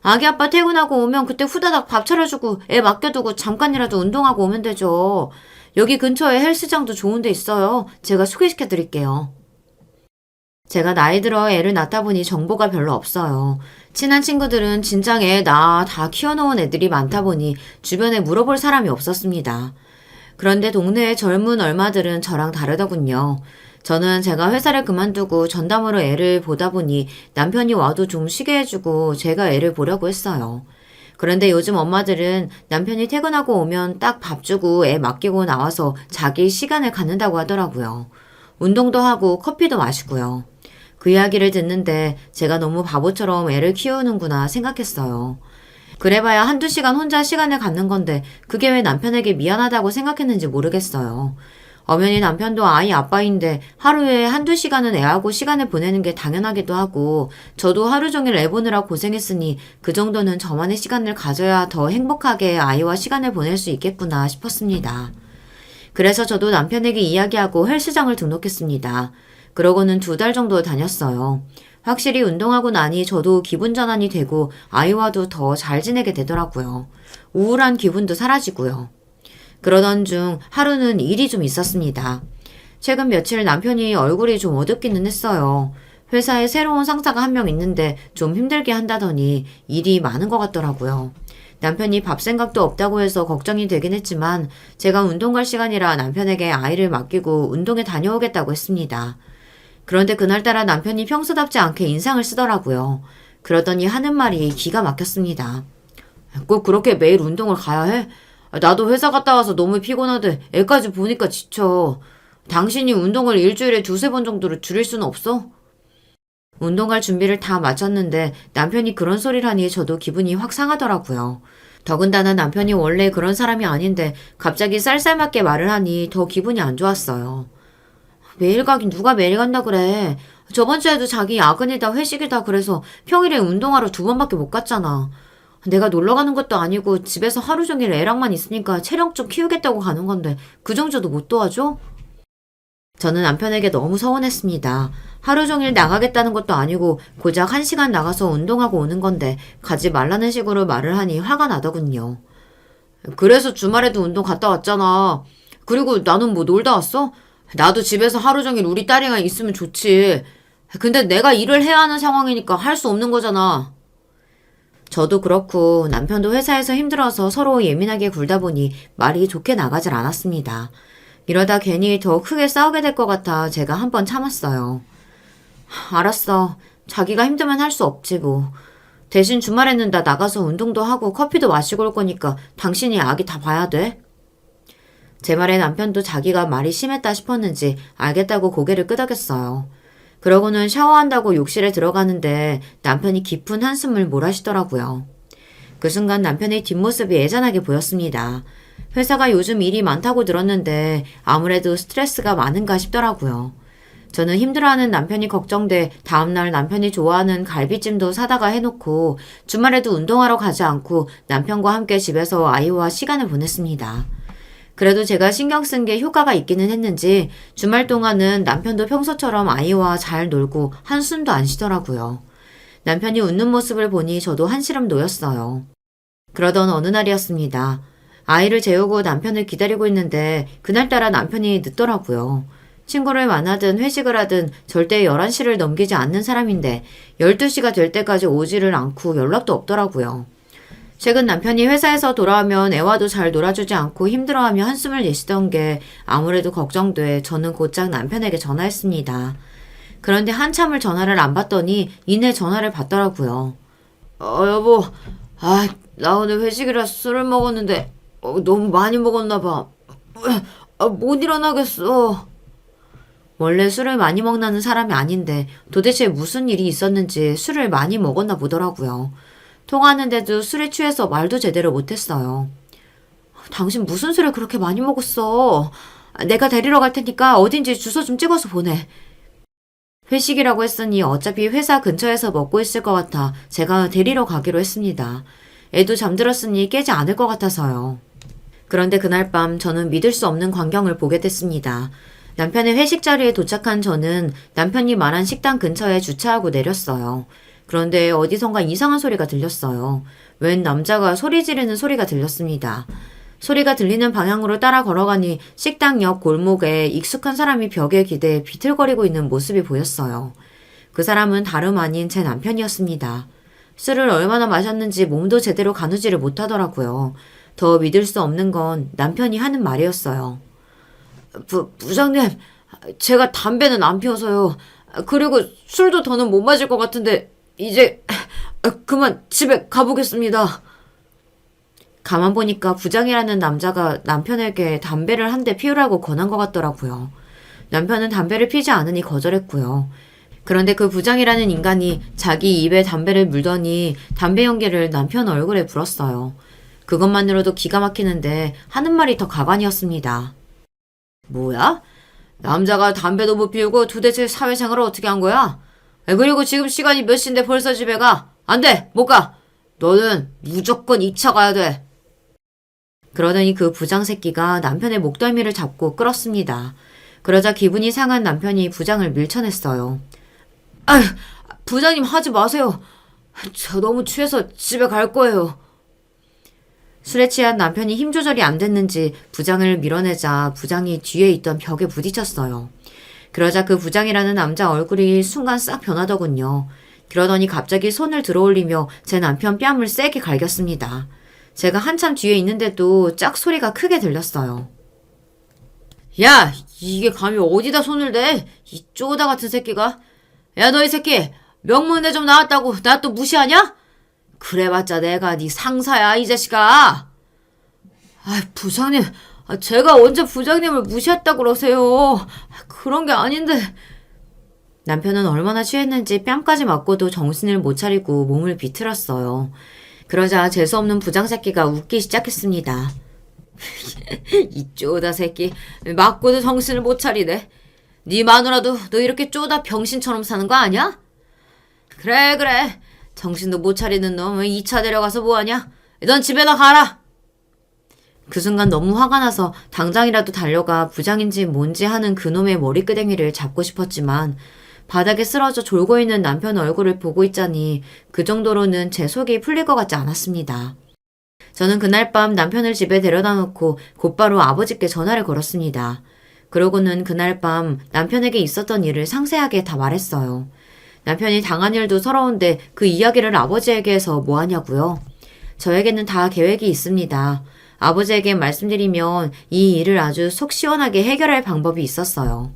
아기 아빠 퇴근하고 오면 그때 후다닥 밥 차려주고 애 맡겨두고 잠깐이라도 운동하고 오면 되죠. 여기 근처에 헬스장도 좋은 데 있어요. 제가 소개시켜 드릴게요. 제가 나이 들어 애를 낳다 보니 정보가 별로 없어요. 친한 친구들은 진작 애 낳아 다 키워놓은 애들이 많다 보니 주변에 물어볼 사람이 없었습니다. 그런데 동네의 젊은 얼마들은 저랑 다르더군요. 저는 제가 회사를 그만두고 전담으로 애를 보다 보니 남편이 와도 좀 쉬게 해주고 제가 애를 보려고 했어요. 그런데 요즘 엄마들은 남편이 퇴근하고 오면 딱 밥 주고 애 맡기고 나와서 자기 시간을 갖는다고 하더라고요. 운동도 하고 커피도 마시고요. 그 이야기를 듣는데 제가 너무 바보처럼 애를 키우는구나 생각했어요. 그래봐야 한두 시간 혼자 시간을 갖는 건데 그게 왜 남편에게 미안하다고 생각했는지 모르겠어요. 엄연히 남편도 아이 아빠인데 하루에 한두 시간은 애하고 시간을 보내는 게 당연하기도 하고 저도 하루 종일 애 보느라 고생했으니 그 정도는 저만의 시간을 가져야 더 행복하게 아이와 시간을 보낼 수 있겠구나 싶었습니다. 그래서 저도 남편에게 이야기하고 헬스장을 등록했습니다. 그러고는 2달 정도 다녔어요. 확실히 운동하고 나니 저도 기분 전환이 되고 아이와도 더 잘 지내게 되더라고요. 우울한 기분도 사라지고요. 그러던 중 하루는 일이 좀 있었습니다. 최근 며칠 남편이 얼굴이 좀 어둡기는 했어요. 회사에 새로운 상사가 한 명 있는데 좀 힘들게 한다더니 일이 많은 것 같더라고요. 남편이 밥 생각도 없다고 해서 걱정이 되긴 했지만 제가 운동 갈 시간이라 남편에게 아이를 맡기고 운동에 다녀오겠다고 했습니다. 그런데 그날따라 남편이 평소답지 않게 인상을 쓰더라고요. 그러더니 하는 말이 기가 막혔습니다. 꼭 그렇게 매일 운동을 가야 해? 나도 회사 갔다 와서 너무 피곤하대. 애까지 보니까 지쳐. 당신이 운동을 일주일에 2-3번 정도로 줄일 수는 없어? 운동 갈 준비를 다 마쳤는데 남편이 그런 소리를 하니 저도 기분이 확 상하더라고요. 더군다나 남편이 원래 그런 사람이 아닌데 갑자기 쌀쌀맞게 말을 하니 더 기분이 안 좋았어요. 매일 가긴 누가 매일 간다 그래. 저번 주에도 자기 야근이다 회식이다 그래서 평일에 운동하러 2번밖에 못 갔잖아. 내가 놀러 가는 것도 아니고 집에서 하루 종일 애랑만 있으니까 체력 좀 키우겠다고 가는 건데 그 정도도 못 도와줘? 저는 남편에게 너무 서운했습니다. 하루 종일 나가겠다는 것도 아니고 고작 1시간 나가서 운동하고 오는 건데 가지 말라는 식으로 말을 하니 화가 나더군요. 그래서 주말에도 운동 갔다 왔잖아. 그리고 나는 뭐 놀다 왔어? 나도 집에서 하루 종일 우리 딸이랑 있으면 좋지. 근데 내가 일을 해야 하는 상황이니까 할 수 없는 거잖아. 저도 그렇고 남편도 회사에서 힘들어서 서로 예민하게 굴다 보니 말이 좋게 나가질 않았습니다. 이러다 괜히 더 크게 싸우게 될 것 같아 제가 한번 참았어요. 알았어. 자기가 힘들면 할 수 없지 뭐. 대신 주말에는 나 나가서 운동도 하고 커피도 마시고 올 거니까 당신이 아기 다 봐야 돼. 제 말에 남편도 자기가 말이 심했다 싶었는지 알겠다고 고개를 끄덕였어요. 그러고는 샤워한다고 욕실에 들어가는데 남편이 깊은 한숨을 몰아쉬더라고요. 그 순간 남편의 뒷모습이 애잔하게 보였습니다. 회사가 요즘 일이 많다고 들었는데 아무래도 스트레스가 많은가 싶더라고요. 저는 힘들어하는 남편이 걱정돼 다음날 남편이 좋아하는 갈비찜도 사다가 해놓고 주말에도 운동하러 가지 않고 남편과 함께 집에서 아이와 시간을 보냈습니다. 그래도 제가 신경 쓴 게 효과가 있기는 했는지 주말 동안은 남편도 평소처럼 아이와 잘 놀고 한숨도 안 쉬더라고요. 남편이 웃는 모습을 보니 저도 한시름 놓였어요. 그러던 어느 날이었습니다. 아이를 재우고 남편을 기다리고 있는데 그날따라 남편이 늦더라고요. 친구를 만나든 회식을 하든 절대 11시를 넘기지 않는 사람인데 12시가 될 때까지 오지를 않고 연락도 없더라고요. 최근 남편이 회사에서 돌아오면 애와도 잘 놀아주지 않고 힘들어하며 한숨을 내쉬던 게 아무래도 걱정돼 저는 곧장 남편에게 전화했습니다. 그런데 한참을 전화를 안 받더니 이내 전화를 받더라고요. 여보. 나 오늘 회식이라 술을 먹었는데 너무 많이 먹었나 봐. 못 일어나겠어. 원래 술을 많이 먹는 사람이 아닌데 도대체 무슨 일이 있었는지 술을 많이 먹었나 보더라고요. 통화하는데도 술에 취해서 말도 제대로 못했어요. 당신 무슨 술을 그렇게 많이 먹었어? 내가 데리러 갈 테니까 어딘지 주소 좀 찍어서 보내. 회식이라고 했으니 어차피 회사 근처에서 먹고 있을 것 같아 제가 데리러 가기로 했습니다. 애도 잠들었으니 깨지 않을 것 같아서요. 그런데 그날 밤 저는 믿을 수 없는 광경을 보게 됐습니다. 남편의 회식 자리에 도착한 저는 남편이 말한 식당 근처에 주차하고 내렸어요. 그런데 어디선가 이상한 소리가 들렸어요. 웬 남자가 소리 지르는 소리가 들렸습니다. 소리가 들리는 방향으로 따라 걸어가니 식당 옆 골목에 익숙한 사람이 벽에 기대 비틀거리고 있는 모습이 보였어요. 그 사람은 다름 아닌 제 남편이었습니다. 술을 얼마나 마셨는지 몸도 제대로 가누지를 못하더라고요. 더 믿을 수 없는 건 남편이 하는 말이었어요. 부장님, 제가 담배는 안 피워서요. 그리고 술도 더는 못 마실 것 같은데 이제 그만 집에 가보겠습니다. 가만 보니까 부장이라는 남자가 남편에게 담배를 한 대 피우라고 권한 것 같더라고요. 남편은 담배를 피지 않으니 거절했고요. 그런데 그 부장이라는 인간이 자기 입에 담배를 물더니 담배 연기를 남편 얼굴에 불었어요. 그것만으로도 기가 막히는데 하는 말이 더 가관이었습니다. 뭐야? 남자가 담배도 못 피우고 도대체 사회생활을 어떻게 한 거야? 그리고 지금 시간이 몇 시인데 벌써 집에 가? 안 돼! 못 가! 너는 무조건 2차 가야 돼! 그러더니 그 부장 새끼가 남편의 목덜미를 잡고 끌었습니다. 그러자 기분이 상한 남편이 부장을 밀쳐냈어요. 부장님 하지 마세요. 저 너무 취해서 집에 갈 거예요. 술에 취한 남편이 힘 조절이 안 됐는지 부장을 밀어내자 부장이 뒤에 있던 벽에 부딪혔어요. 그러자 그 부장이라는 남자 얼굴이 순간 싹 변하더군요. 그러더니 갑자기 손을 들어올리며 제 남편 뺨을 세게 갈겼습니다. 제가 한참 뒤에 있는데도 짝 소리가 크게 들렸어요. 야, 이게 감히 어디다 손을 대? 이 쪼다 같은 새끼가. 야, 너 이 새끼 명문대 좀 나왔다고 나 또 무시하냐? 그래봤자 내가 네 상사야, 이 자식아. 부장님, 제가 언제 부장님을 무시했다고 그러세요. 그런 게 아닌데. 남편은 얼마나 취했는지 뺨까지 맞고도 정신을 못 차리고 몸을 비틀었어요. 그러자 재수없는 부장 새끼가 웃기 시작했습니다. 이 쪼다 새끼, 맞고도 정신을 못 차리네. 네 마누라도 너 이렇게 쪼다 병신처럼 사는 거 아니야? 그래. 정신도 못 차리는 놈을 2차 데려가서 뭐하냐? 넌 집에나 가라! 그 순간 너무 화가 나서 당장이라도 달려가 부장인지 뭔지 하는 그놈의 머리끄댕이를 잡고 싶었지만 바닥에 쓰러져 졸고 있는 남편 얼굴을 보고 있자니 그 정도로는 제 속이 풀릴 것 같지 않았습니다. 저는 그날 밤 남편을 집에 데려다 놓고 곧바로 아버지께 전화를 걸었습니다. 그러고는 그날 밤 남편에게 있었던 일을 상세하게 다 말했어요. 남편이 당한 일도 서러운데 그 이야기를 아버지에게 해서 뭐하냐고요? 저에게는 다 계획이 있습니다. 아버지에게 말씀드리면 이 일을 아주 속 시원하게 해결할 방법이 있었어요.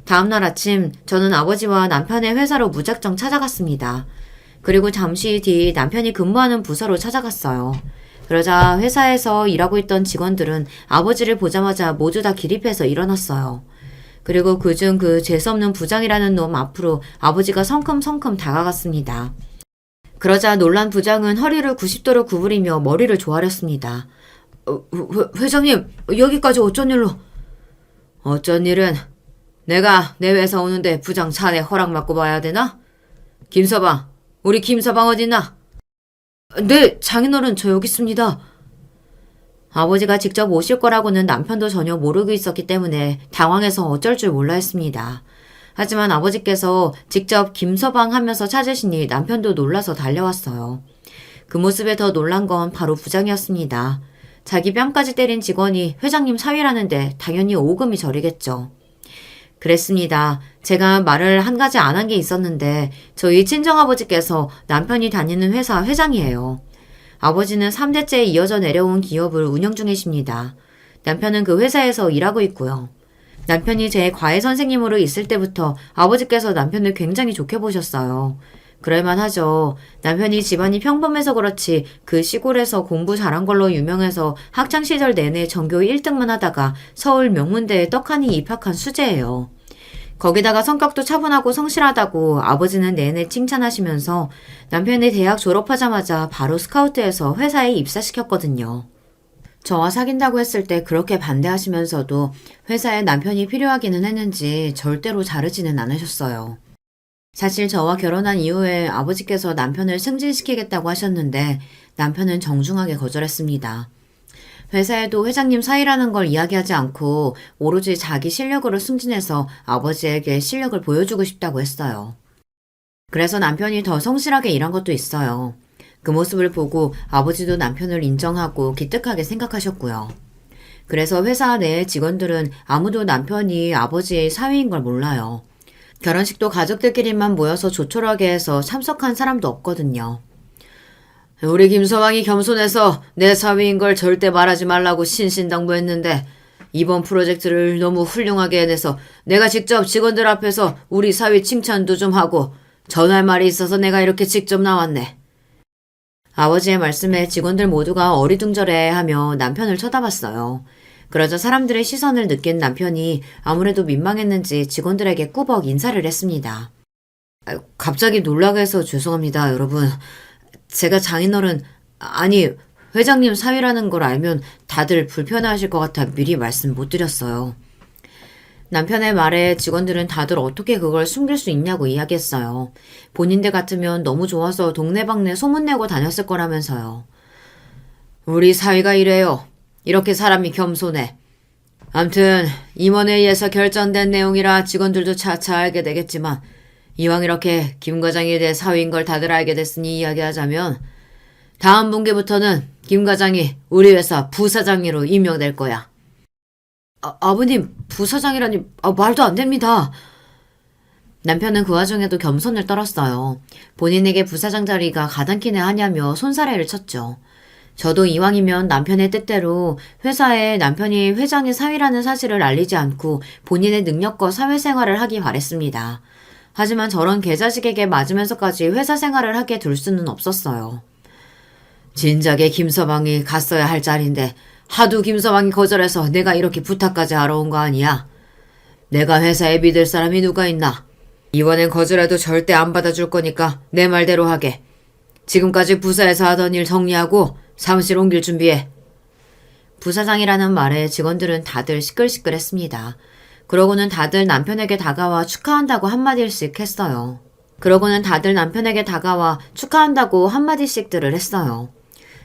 다음날 아침 저는 아버지와 남편의 회사로 무작정 찾아갔습니다. 그리고 잠시 뒤 남편이 근무하는 부서로 찾아갔어요. 그러자 회사에서 일하고 있던 직원들은 아버지를 보자마자 모두 다 기립해서 일어났어요. 그리고 그중 그 재수없는 부장이라는 놈 앞으로 아버지가 성큼성큼 다가갔습니다. 그러자 놀란 부장은 허리를 90도로 구부리며 머리를 조아렸습니다. 회장님, 여기까지 어쩐 일로? 어쩐 일은 내가 내 회사 오는데 부장 자네 허락 받고 봐야 되나? 김서방, 우리 김서방 어딨나? 네, 장인어른 저 여기 있습니다. 아버지가 직접 오실 거라고는 남편도 전혀 모르고 있었기 때문에 당황해서 어쩔 줄 몰라 했습니다. 하지만 아버지께서 직접 김서방 하면서 찾으시니 남편도 놀라서 달려왔어요. 그 모습에 더 놀란 건 바로 부장이었습니다. 자기 뺨까지 때린 직원이 회장님 사위라는데 당연히 오금이 저리겠죠. 그랬습니다. 제가 말을 한 가지 안 한 게 있었는데 저희 친정아버지께서 남편이 다니는 회사 회장이에요. 아버지는 3대째 이어져 내려온 기업을 운영 중이십니다. 남편은 그 회사에서 일하고 있고요. 남편이 제 과외 선생님으로 있을 때부터 아버지께서 남편을 굉장히 좋게 보셨어요. 그럴만하죠. 남편이 집안이 평범해서 그렇지 그 시골에서 공부 잘한 걸로 유명해서 학창시절 내내 전교 1등만 하다가 서울 명문대에 떡하니 입학한 수재예요. 거기다가 성격도 차분하고 성실하다고 아버지는 내내 칭찬하시면서 남편이 대학 졸업하자마자 바로 스카우트해서 회사에 입사시켰거든요. 저와 사귄다고 했을 때 그렇게 반대하시면서도 회사에 남편이 필요하기는 했는지 절대로 자르지는 않으셨어요. 사실 저와 결혼한 이후에 아버지께서 남편을 승진시키겠다고 하셨는데 남편은 정중하게 거절했습니다. 회사에도 회장님 사이라는 걸 이야기하지 않고 오로지 자기 실력으로 승진해서 아버지에게 실력을 보여주고 싶다고 했어요. 그래서 남편이 더 성실하게 일한 것도 있어요. 그 모습을 보고 아버지도 남편을 인정하고 기특하게 생각하셨고요. 그래서 회사 내 직원들은 아무도 남편이 아버지의 사위인 걸 몰라요. 결혼식도 가족들끼리만 모여서 조촐하게 해서 참석한 사람도 없거든요. 우리 김서방이 겸손해서 내 사위인 걸 절대 말하지 말라고 신신당부했는데 이번 프로젝트를 너무 훌륭하게 해내서 내가 직접 직원들 앞에서 우리 사위 칭찬도 좀 하고 전할 말이 있어서 내가 이렇게 직접 나왔네. 아버지의 말씀에 직원들 모두가 어리둥절해하며 남편을 쳐다봤어요. 그러자 사람들의 시선을 느낀 남편이 아무래도 민망했는지 직원들에게 꾸벅 인사를 했습니다. 갑자기 놀라게 해서 죄송합니다, 여러분. 제가 장인어른, 아니 회장님 사위라는 걸 알면 다들 불편해하실 것 같아 미리 말씀 못 드렸어요. 남편의 말에 직원들은 다들 어떻게 그걸 숨길 수 있냐고 이야기했어요. 본인들 같으면 너무 좋아서 동네방네 소문내고 다녔을 거라면서요. 우리 사위가 이래요. 이렇게 사람이 겸손해. 암튼 임원회의에서 결정된 내용이라 직원들도 차차 알게 되겠지만 이왕 이렇게 김 과장이 내 사위인 걸 다들 알게 됐으니 이야기하자면 다음 분기부터는 김 과장이 우리 회사 부사장으로 임명될 거야. 아버님, 부사장이라니 말도 안 됩니다. 남편은 그 와중에도 겸손을 떨었어요. 본인에게 부사장 자리가 가당키네 하냐며 손사래를 쳤죠. 저도 이왕이면 남편의 뜻대로 회사에 남편이 회장의 사위라는 사실을 알리지 않고 본인의 능력과 사회생활을 하기 바랬습니다. 하지만 저런 개자식에게 맞으면서까지 회사 생활을 하게 둘 수는 없었어요. 진작에 김서방이 갔어야 할 자리인데 하도 김서방이 거절해서 내가 이렇게 부탁까지 하러 온 거 아니야. 내가 회사에 믿을 사람이 누가 있나. 이번엔 거절해도 절대 안 받아줄 거니까 내 말대로 하게. 지금까지 부사에서 하던 일 정리하고 사무실 옮길 준비해. 부사장이라는 말에 직원들은 다들 시끌시끌했습니다. 그러고는 다들 남편에게 다가와 축하한다고 한마디씩 했어요. 그러고는 다들 남편에게 다가와 축하한다고 한마디씩들을 했어요.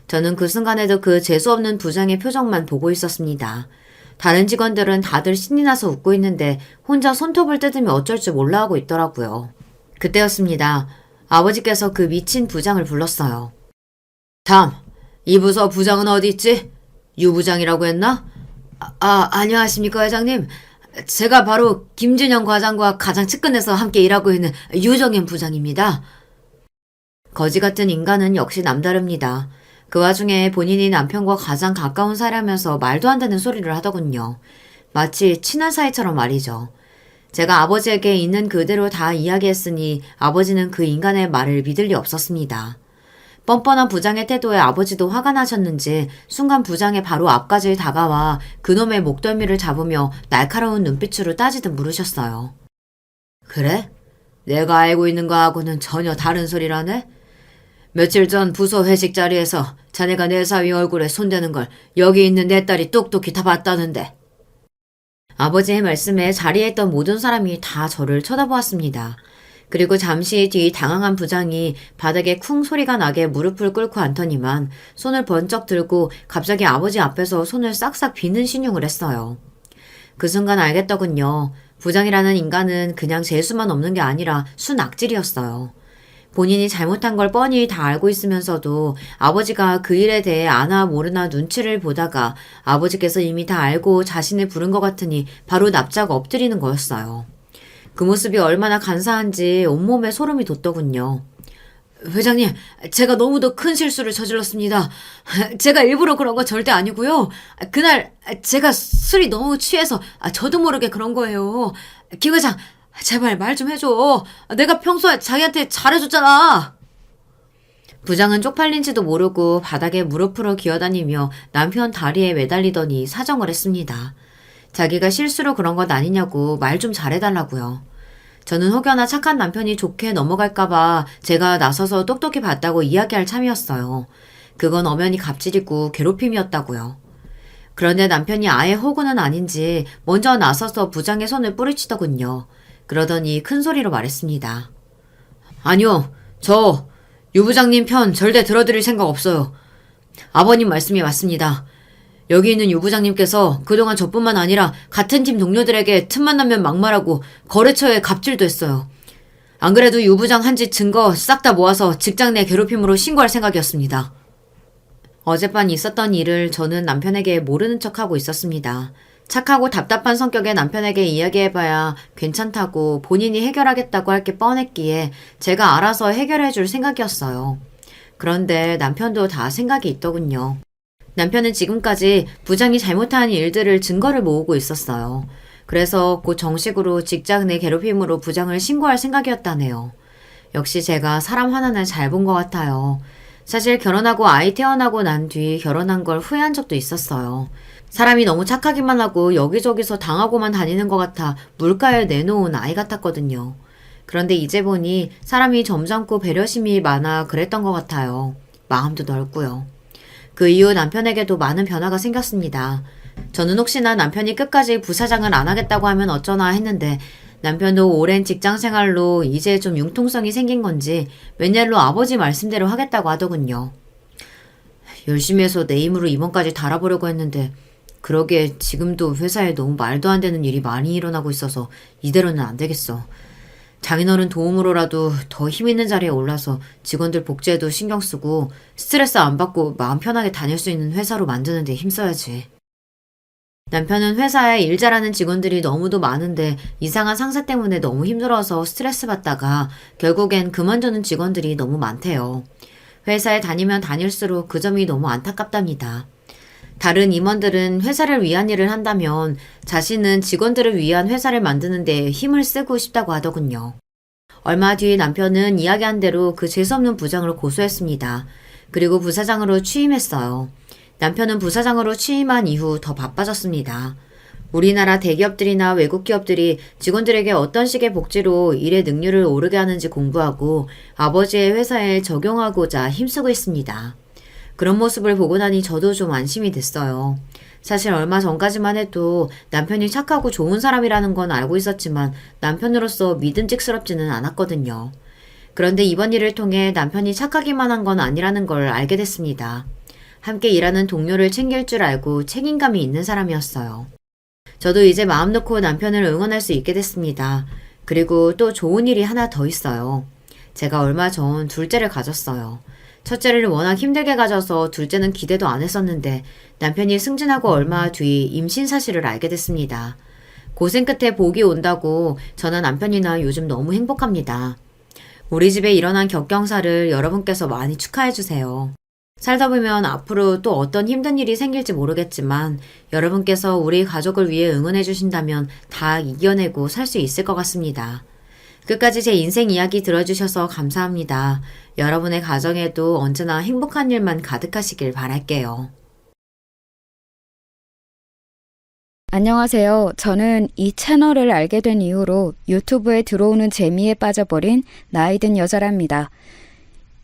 저는 그 순간에도 그 재수없는 부장의 표정만 보고 있었습니다. 다른 직원들은 다들 신이 나서 웃고 있는데 혼자 손톱을 뜯으며 어쩔 줄 몰라 하고 있더라고요. 그때였습니다. 아버지께서 그 미친 부장을 불렀어요. 담, 이 부서 부장은 어디 있지? 유 부장이라고 했나? 안녕하십니까 회장님. 제가 바로 김진영 과장과 가장 측근에서 함께 일하고 있는 유정현 부장입니다. 거지 같은 인간은 역시 남다릅니다. 그 와중에 본인이 남편과 가장 가까운 사람이면서 말도 안 되는 소리를 하더군요. 마치 친한 사이처럼 말이죠. 제가 아버지에게 있는 그대로 다 이야기했으니 아버지는 그 인간의 말을 믿을 리 없었습니다. 뻔뻔한 부장의 태도에 아버지도 화가 나셨는지 순간 부장의 바로 앞까지 다가와 그놈의 목덜미를 잡으며 날카로운 눈빛으로 따지듯 물으셨어요. 그래? 내가 알고 있는 거하고는 전혀 다른 소리라네? 며칠 전 부서 회식 자리에서 자네가 내 사위 얼굴에 손대는 걸 여기 있는 내 딸이 똑똑히 다 봤다는데. 아버지의 말씀에 자리에 있던 모든 사람이 다 저를 쳐다보았습니다. 그리고 잠시 뒤 당황한 부장이 바닥에 쿵 소리가 나게 무릎을 꿇고 앉더니만 손을 번쩍 들고 갑자기 아버지 앞에서 손을 싹싹 비는 신용을 했어요. 그 순간 알겠더군요. 부장이라는 인간은 그냥 재수만 없는 게 아니라 순악질이었어요. 본인이 잘못한 걸 뻔히 다 알고 있으면서도 아버지가 그 일에 대해 아나 모르나 눈치를 보다가 아버지께서 이미 다 알고 자신을 부른 것 같으니 바로 납작 엎드리는 거였어요. 그 모습이 얼마나 간사한지 온몸에 소름이 돋더군요. 회장님, 제가 너무도 큰 실수를 저질렀습니다. 제가 일부러 그런 거 절대 아니고요. 그날 제가 술이 너무 취해서 저도 모르게 그런 거예요. 김 회장, 제발 말 좀 해줘. 내가 평소에 자기한테 잘해줬잖아. 부장은 쪽팔린지도 모르고 바닥에 무릎으로 기어다니며 남편 다리에 매달리더니 사정을 했습니다. 자기가 실수로 그런 것 아니냐고 말 좀 잘해달라고요. 저는 혹여나 착한 남편이 좋게 넘어갈까봐 제가 나서서 똑똑히 봤다고 이야기할 참이었어요. 그건 엄연히 갑질이고 괴롭힘이었다고요. 그런데 남편이 아예 호구는 아닌지 먼저 나서서 부장의 손을 뿌리치더군요. 그러더니 큰 소리로 말했습니다. 아니요, 저 유 부장님 편 절대 들어드릴 생각 없어요. 아버님 말씀이 맞습니다. 여기 있는 유 부장님께서 그동안 저뿐만 아니라 같은 팀 동료들에게 틈만 나면 막말하고 거래처에 갑질도 했어요. 안 그래도 유 부장 한 짓 증거 싹 다 모아서 직장 내 괴롭힘으로 신고할 생각이었습니다. 어젯밤 있었던 일을 저는 남편에게 모르는 척하고 있었습니다. 착하고 답답한 성격의 남편에게 이야기해봐야 괜찮다고 본인이 해결하겠다고 할 게 뻔했기에 제가 알아서 해결해 줄 생각이었어요. 그런데 남편도 다 생각이 있더군요. 남편은 지금까지 부장이 잘못한 일들을 증거를 모으고 있었어요. 그래서 곧 정식으로 직장 내 괴롭힘으로 부장을 신고할 생각이었다네요. 역시 제가 사람 하나는 잘 본 것 같아요. 사실 결혼하고 아이 태어나고 난 뒤 결혼한 걸 후회한 적도 있었어요. 사람이 너무 착하기만 하고 여기저기서 당하고만 다니는 것 같아 물가에 내놓은 아이 같았거든요. 그런데 이제 보니 사람이 점잖고 배려심이 많아 그랬던 것 같아요. 마음도 넓고요. 그 이후 남편에게도 많은 변화가 생겼습니다. 저는 혹시나 남편이 끝까지 부사장을 안 하겠다고 하면 어쩌나 했는데 남편도 오랜 직장 생활로 이제 좀 융통성이 생긴 건지 웬일로 아버지 말씀대로 하겠다고 하더군요. 열심히 해서 내 힘으로 임원까지 달아보려고 했는데 그러기에 지금도 회사에 너무 말도 안 되는 일이 많이 일어나고 있어서 이대로는 안 되겠어. 장인어른 도움으로라도 더 힘 있는 자리에 올라서 직원들 복지에도 신경 쓰고 스트레스 안 받고 마음 편하게 다닐 수 있는 회사로 만드는 데 힘써야지. 남편은 회사에 일 잘하는 직원들이 너무도 많은데 이상한 상사 때문에 너무 힘들어서 스트레스 받다가 결국엔 그만두는 직원들이 너무 많대요. 회사에 다니면 다닐수록 그 점이 너무 안타깝답니다. 다른 임원들은 회사를 위한 일을 한다면 자신은 직원들을 위한 회사를 만드는 데 힘을 쓰고 싶다고 하더군요. 얼마 뒤 남편은 이야기한 대로 그 재수없는 부장을 고소했습니다. 그리고 부사장으로 취임했어요. 남편은 부사장으로 취임한 이후 더 바빠졌습니다. 우리나라 대기업들이나 외국 기업들이 직원들에게 어떤 식의 복지로 일의 능률을 오르게 하는지 공부하고 아버지의 회사에 적용하고자 힘쓰고 있습니다. 그런 모습을 보고 나니 저도 좀 안심이 됐어요. 사실 얼마 전까지만 해도 남편이 착하고 좋은 사람이라는 건 알고 있었지만 남편으로서 믿음직스럽지는 않았거든요. 그런데 이번 일을 통해 남편이 착하기만 한 건 아니라는 걸 알게 됐습니다. 함께 일하는 동료를 챙길 줄 알고 책임감이 있는 사람이었어요. 저도 이제 마음 놓고 남편을 응원할 수 있게 됐습니다. 그리고 또 좋은 일이 하나 더 있어요. 제가 얼마 전 둘째를 가졌어요. 첫째를 워낙 힘들게 가져서 둘째는 기대도 안 했었는데 남편이 승진하고 얼마 뒤 임신 사실을 알게 됐습니다. 고생 끝에 복이 온다고 저나 남편이나 요즘 너무 행복합니다. 우리 집에 일어난 격경사를 여러분께서 많이 축하해주세요. 살다 보면 앞으로 또 어떤 힘든 일이 생길지 모르겠지만 여러분께서 우리 가족을 위해 응원해주신다면 다 이겨내고 살 수 있을 것 같습니다. 끝까지 제 인생 이야기 들어주셔서 감사합니다. 여러분의 가정에도 언제나 행복한 일만 가득하시길 바랄게요. 안녕하세요. 저는 이 채널을 알게 된 이후로 유튜브에 들어오는 재미에 빠져버린 나이든 여자랍니다.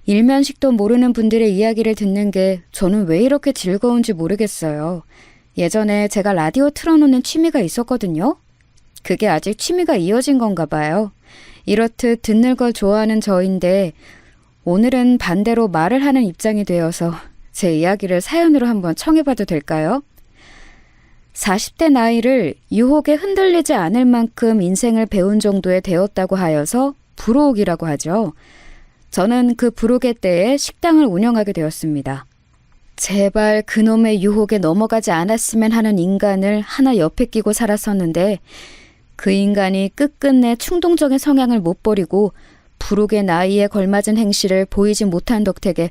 일면식도 모르는 분들의 이야기를 듣는 게 저는 왜 이렇게 즐거운지 모르겠어요. 예전에 제가 라디오 틀어놓는 취미가 있었거든요. 그게 아직 취미가 이어진 건가 봐요. 이렇듯 듣는 걸 좋아하는 저인데 오늘은 반대로 말을 하는 입장이 되어서 제 이야기를 사연으로 한번 청해봐도 될까요? 40대 나이를 유혹에 흔들리지 않을 만큼 인생을 배운 정도에 되었다고 하여서 불호옥이라고 하죠. 저는 그 불호의 때에 식당을 운영하게 되었습니다. 제발 그놈의 유혹에 넘어가지 않았으면 하는 인간을 하나 옆에 끼고 살았었는데 그 인간이 끝끝내 충동적인 성향을 못 버리고 불혹의 나이에 걸맞은 행실을 보이지 못한 덕택에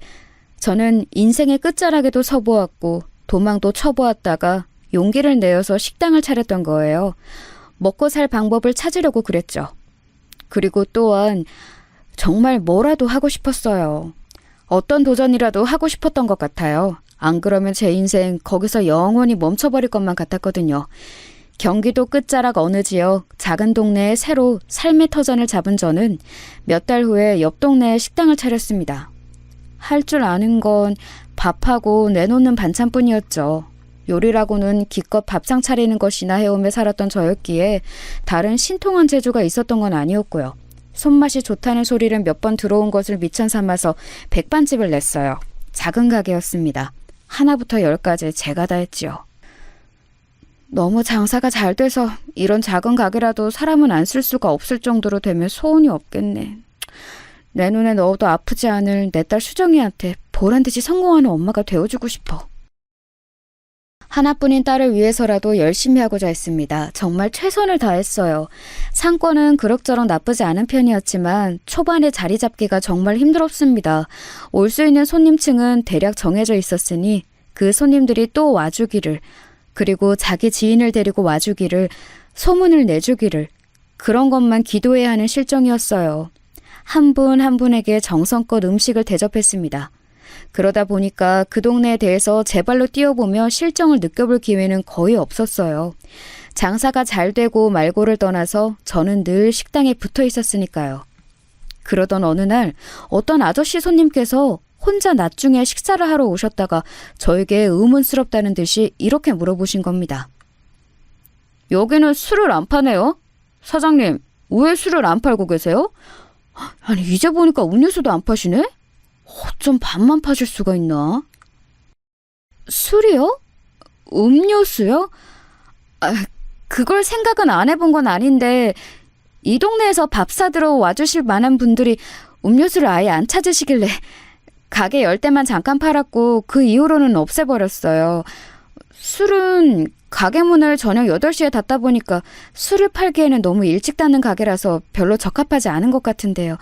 저는 인생의 끝자락에도 서보았고 도망도 쳐보았다가 용기를 내어서 식당을 차렸던 거예요. 먹고 살 방법을 찾으려고 그랬죠. 그리고 또한 정말 뭐라도 하고 싶었어요. 어떤 도전이라도 하고 싶었던 것 같아요. 안 그러면 제 인생 거기서 영원히 멈춰버릴 것만 같았거든요. 경기도 끝자락 어느 지역 작은 동네에 새로 삶의 터전을 잡은 저는 몇 달 후에 옆 동네에 식당을 차렸습니다. 할 줄 아는 건 밥하고 내놓는 반찬뿐이었죠. 요리라고는 기껏 밥상 차리는 것이나 해오며 살았던 저였기에 다른 신통한 재주가 있었던 건 아니었고요. 손맛이 좋다는 소리를 몇 번 들어온 것을 미천 삼아서 백반집을 냈어요. 작은 가게였습니다. 하나부터 열까지 제가 다 했지요. 너무 장사가 잘 돼서 이런 작은 가게라도 사람은 안 쓸 수가 없을 정도로 되면 소원이 없겠네. 내 눈에 넣어도 아프지 않을 내 딸 수정이한테 보란듯이 성공하는 엄마가 되어주고 싶어. 하나뿐인 딸을 위해서라도 열심히 하고자 했습니다. 정말 최선을 다했어요. 상권은 그럭저럭 나쁘지 않은 편이었지만 초반에 자리 잡기가 정말 힘들었습니다. 올 수 있는 손님층은 대략 정해져 있었으니 그 손님들이 또 와주기를, 그리고 자기 지인을 데리고 와주기를, 소문을 내주기를, 그런 것만 기도해야 하는 실정이었어요. 한 분 한 분에게 정성껏 음식을 대접했습니다. 그러다 보니까 그 동네에 대해서 제 발로 뛰어보며 실정을 느껴볼 기회는 거의 없었어요. 장사가 잘 되고 말고를 떠나서 저는 늘 식당에 붙어 있었으니까요. 그러던 어느 날 어떤 아저씨 손님께서 혼자 낮중에 식사를 하러 오셨다가 저에게 의문스럽다는 듯이 이렇게 물어보신 겁니다. 여기는 술을 안 파네요? 사장님, 왜 술을 안 팔고 계세요? 아니, 이제 보니까 음료수도 안 파시네? 어쩜 밥만 파실 수가 있나? 술이요? 음료수요? 그걸 생각은 안 해본 건 아닌데 이 동네에서 밥 사들어 와주실 만한 분들이 음료수를 아예 안 찾으시길래 가게 열 때만 잠깐 팔았고 그 이후로는 없애버렸어요. 술은 가게 문을 저녁 8시에 닫다 보니까 술을 팔기에는 너무 일찍 닫는 가게라서 별로 적합하지 않은 것 같은데요.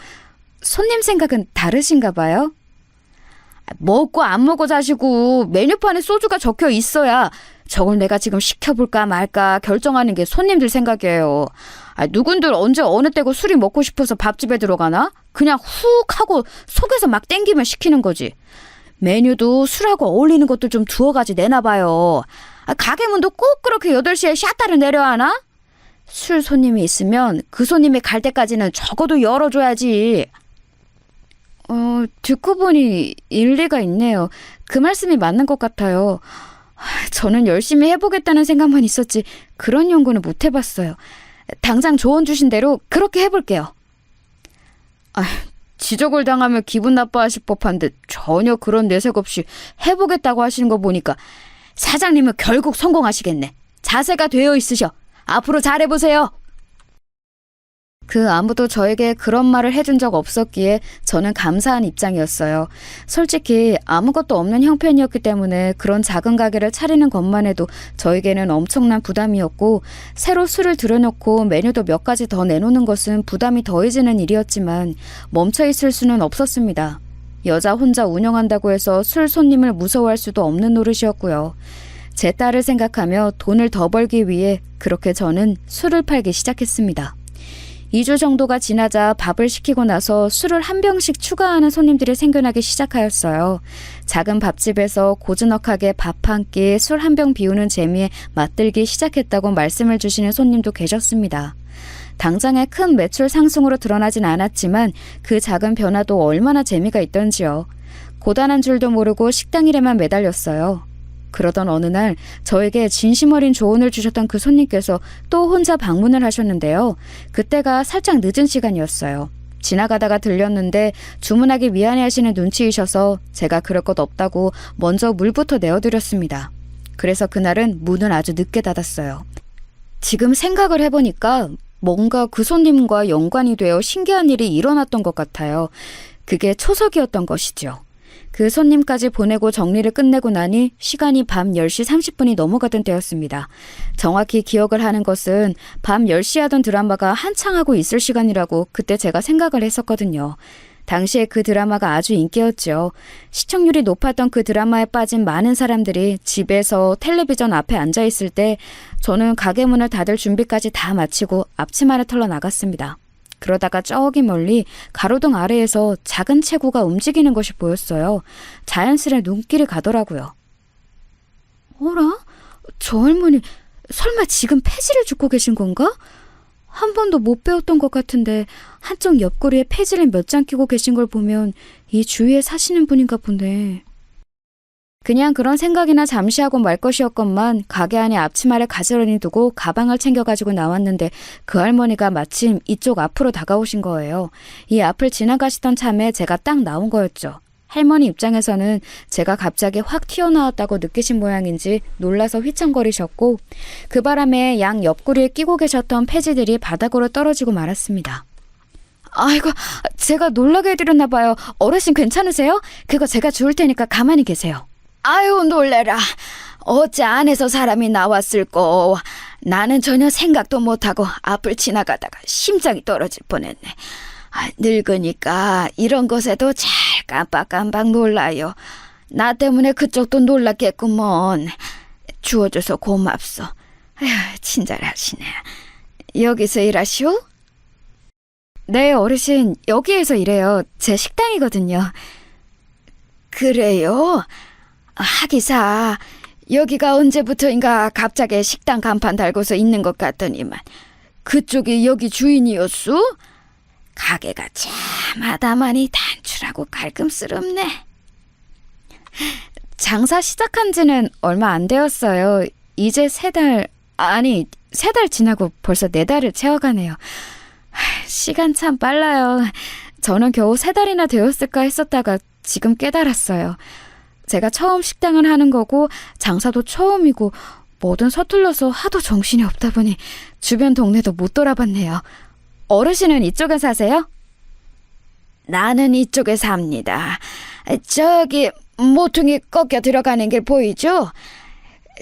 손님 생각은 다르신가 봐요? 먹고 안 먹어 자시고 메뉴판에 소주가 적혀 있어야 저걸 내가 지금 시켜볼까 말까 결정하는 게 손님들 생각이에요. 누군들 언제 어느 때고 술이 먹고 싶어서 밥집에 들어가나? 그냥 훅 하고 속에서 막 땡기면 시키는 거지. 메뉴도 술하고 어울리는 것도 좀 두어 가지 내놔봐요. 가게 문도 꼭 그렇게 8시에 샷다를 내려야 하나? 술 손님이 있으면 그 손님이 갈 때까지는 적어도 열어줘야지. 듣고 보니 일리가 있네요. 그 말씀이 맞는 것 같아요. 저는 열심히 해보겠다는 생각만 있었지 그런 연구는 못 해봤어요. 당장 조언 주신 대로 그렇게 해볼게요. 지적을 당하면 기분 나빠하실 법한데 전혀 그런 내색 없이 해보겠다고 하시는 거 보니까 사장님은 결국 성공하시겠네. 자세가 되어 있으셔. 앞으로 잘해보세요. 그 아무도 저에게 그런 말을 해준 적 없었기에 저는 감사한 입장이었어요. 솔직히 아무것도 없는 형편이었기 때문에 그런 작은 가게를 차리는 것만 해도 저에게는 엄청난 부담이었고, 새로 술을 들여놓고 메뉴도 몇 가지 더 내놓는 것은 부담이 더해지는 일이었지만 멈춰있을 수는 없었습니다. 여자 혼자 운영한다고 해서 술 손님을 무서워할 수도 없는 노릇이었고요. 제 딸을 생각하며 돈을 더 벌기 위해 그렇게 저는 술을 팔기 시작했습니다. 2주 정도가 지나자 밥을 시키고 나서 술을 한 병씩 추가하는 손님들이 생겨나기 시작하였어요. 작은 밥집에서 고즈넉하게 밥 한 끼, 술 한 병 비우는 재미에 맛들기 시작했다고 말씀을 주시는 손님도 계셨습니다. 당장의 큰 매출 상승으로 드러나진 않았지만 그 작은 변화도 얼마나 재미가 있던지요. 고단한 줄도 모르고 식당 일에만 매달렸어요. 그러던 어느 날 저에게 진심 어린 조언을 주셨던 그 손님께서 또 혼자 방문을 하셨는데요. 그때가 살짝 늦은 시간이었어요. 지나가다가 들렸는데 주문하기 미안해하시는 눈치이셔서 제가 그럴 것 없다고 먼저 물부터 내어드렸습니다. 그래서 그날은 문을 아주 늦게 닫았어요. 지금 생각을 해보니까 뭔가 그 손님과 연관이 되어 신기한 일이 일어났던 것 같아요. 그게 초석이었던 것이죠. 그 손님까지 보내고 정리를 끝내고 나니 시간이 밤 10시 30분이 넘어가던 때였습니다. 정확히 기억을 하는 것은 밤 10시 하던 드라마가 한창 하고 있을 시간이라고 그때 제가 생각을 했었거든요. 당시에 그 드라마가 아주 인기였죠. 시청률이 높았던 그 드라마에 빠진 많은 사람들이 집에서 텔레비전 앞에 앉아있을 때 저는 가게 문을 닫을 준비까지 다 마치고 앞치마를 털러 나갔습니다. 그러다가 저기 멀리 가로등 아래에서 작은 체구가 움직이는 것이 보였어요. 자연스레 눈길이 가더라고요. 어라? 저 할머니 설마 지금 폐지를 줍고 계신 건가? 한 번도 못 배웠던 것 같은데 한쪽 옆구리에 폐지를 몇 장 끼고 계신 걸 보면 이 주위에 사시는 분인가 보네. 그냥 그런 생각이나 잠시 하고 말 것이었건만 가게 안에 앞치마를 가지런히 두고 가방을 챙겨가지고 나왔는데 그 할머니가 마침 이쪽 앞으로 다가오신 거예요. 이 앞을 지나가시던 참에 제가 딱 나온 거였죠. 할머니 입장에서는 제가 갑자기 확 튀어나왔다고 느끼신 모양인지 놀라서 휘청거리셨고 그 바람에 양 옆구리에 끼고 계셨던 폐지들이 바닥으로 떨어지고 말았습니다. 아이고, 제가 놀라게 해드렸나 봐요. 어르신 괜찮으세요? 그거 제가 주울 테니까 가만히 계세요. 아유, 놀래라. 어째 안에서 사람이 나왔을꼬. 나는 전혀 생각도 못하고 앞을 지나가다가 심장이 떨어질 뻔했네. 늙으니까 이런 것에도 잘 깜빡깜빡 놀라요. 나 때문에 그쪽도 놀랐겠구먼. 주워줘서 고맙소. 아휴, 친절하시네. 여기서 일하시오? 네, 어르신. 여기에서 일해요. 제 식당이거든요. 그래요? 하기사, 여기가 언제부터인가 갑자기 식당 간판 달고서 있는 것 같더니만 그쪽이 여기 주인이었소? 가게가 참 아담하니 단출하고 깔끔스럽네. 장사 시작한 지는 얼마 안 되었어요. 이제 3달 지나고 벌써 4달을 채워가네요. 시간 참 빨라요. 저는 겨우 3달이나 되었을까 했었다가 지금 깨달았어요. 제가 처음 식당을 하는 거고 장사도 처음이고 뭐든 서툴러서 하도 정신이 없다 보니 주변 동네도 못 돌아봤네요. 어르신은 이쪽에 사세요? 나는 이쪽에 삽니다. 저기 모퉁이 꺾여 들어가는 길 보이죠?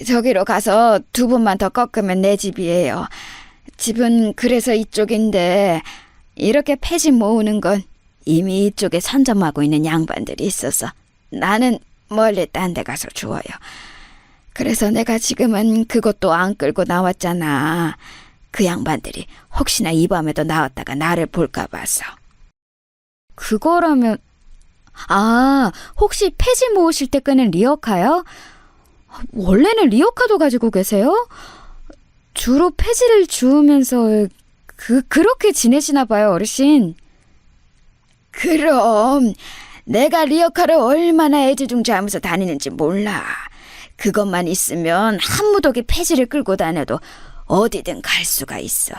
저기로 가서 2분만 더 꺾으면 내 집이에요. 집은 그래서 이쪽인데 이렇게 폐지 모으는 건 이미 이쪽에 선점하고 있는 양반들이 있어서 나는 멀리 딴 데 가서 주워요. 그래서 내가 지금은 그것도 안 끌고 나왔잖아. 그 양반들이 혹시나 이 밤에도 나왔다가 나를 볼까 봐서. 그거라면 혹시 폐지 모으실 때 끄는 리어카요? 원래는 리어카도 가지고 계세요? 주로 폐지를 주우면서 그렇게 지내시나 봐요, 어르신. 그럼 내가 리어카를 얼마나 애지중지하면서 다니는지 몰라. 그것만 있으면 한 무더기 폐지를 끌고 다녀도 어디든 갈 수가 있어.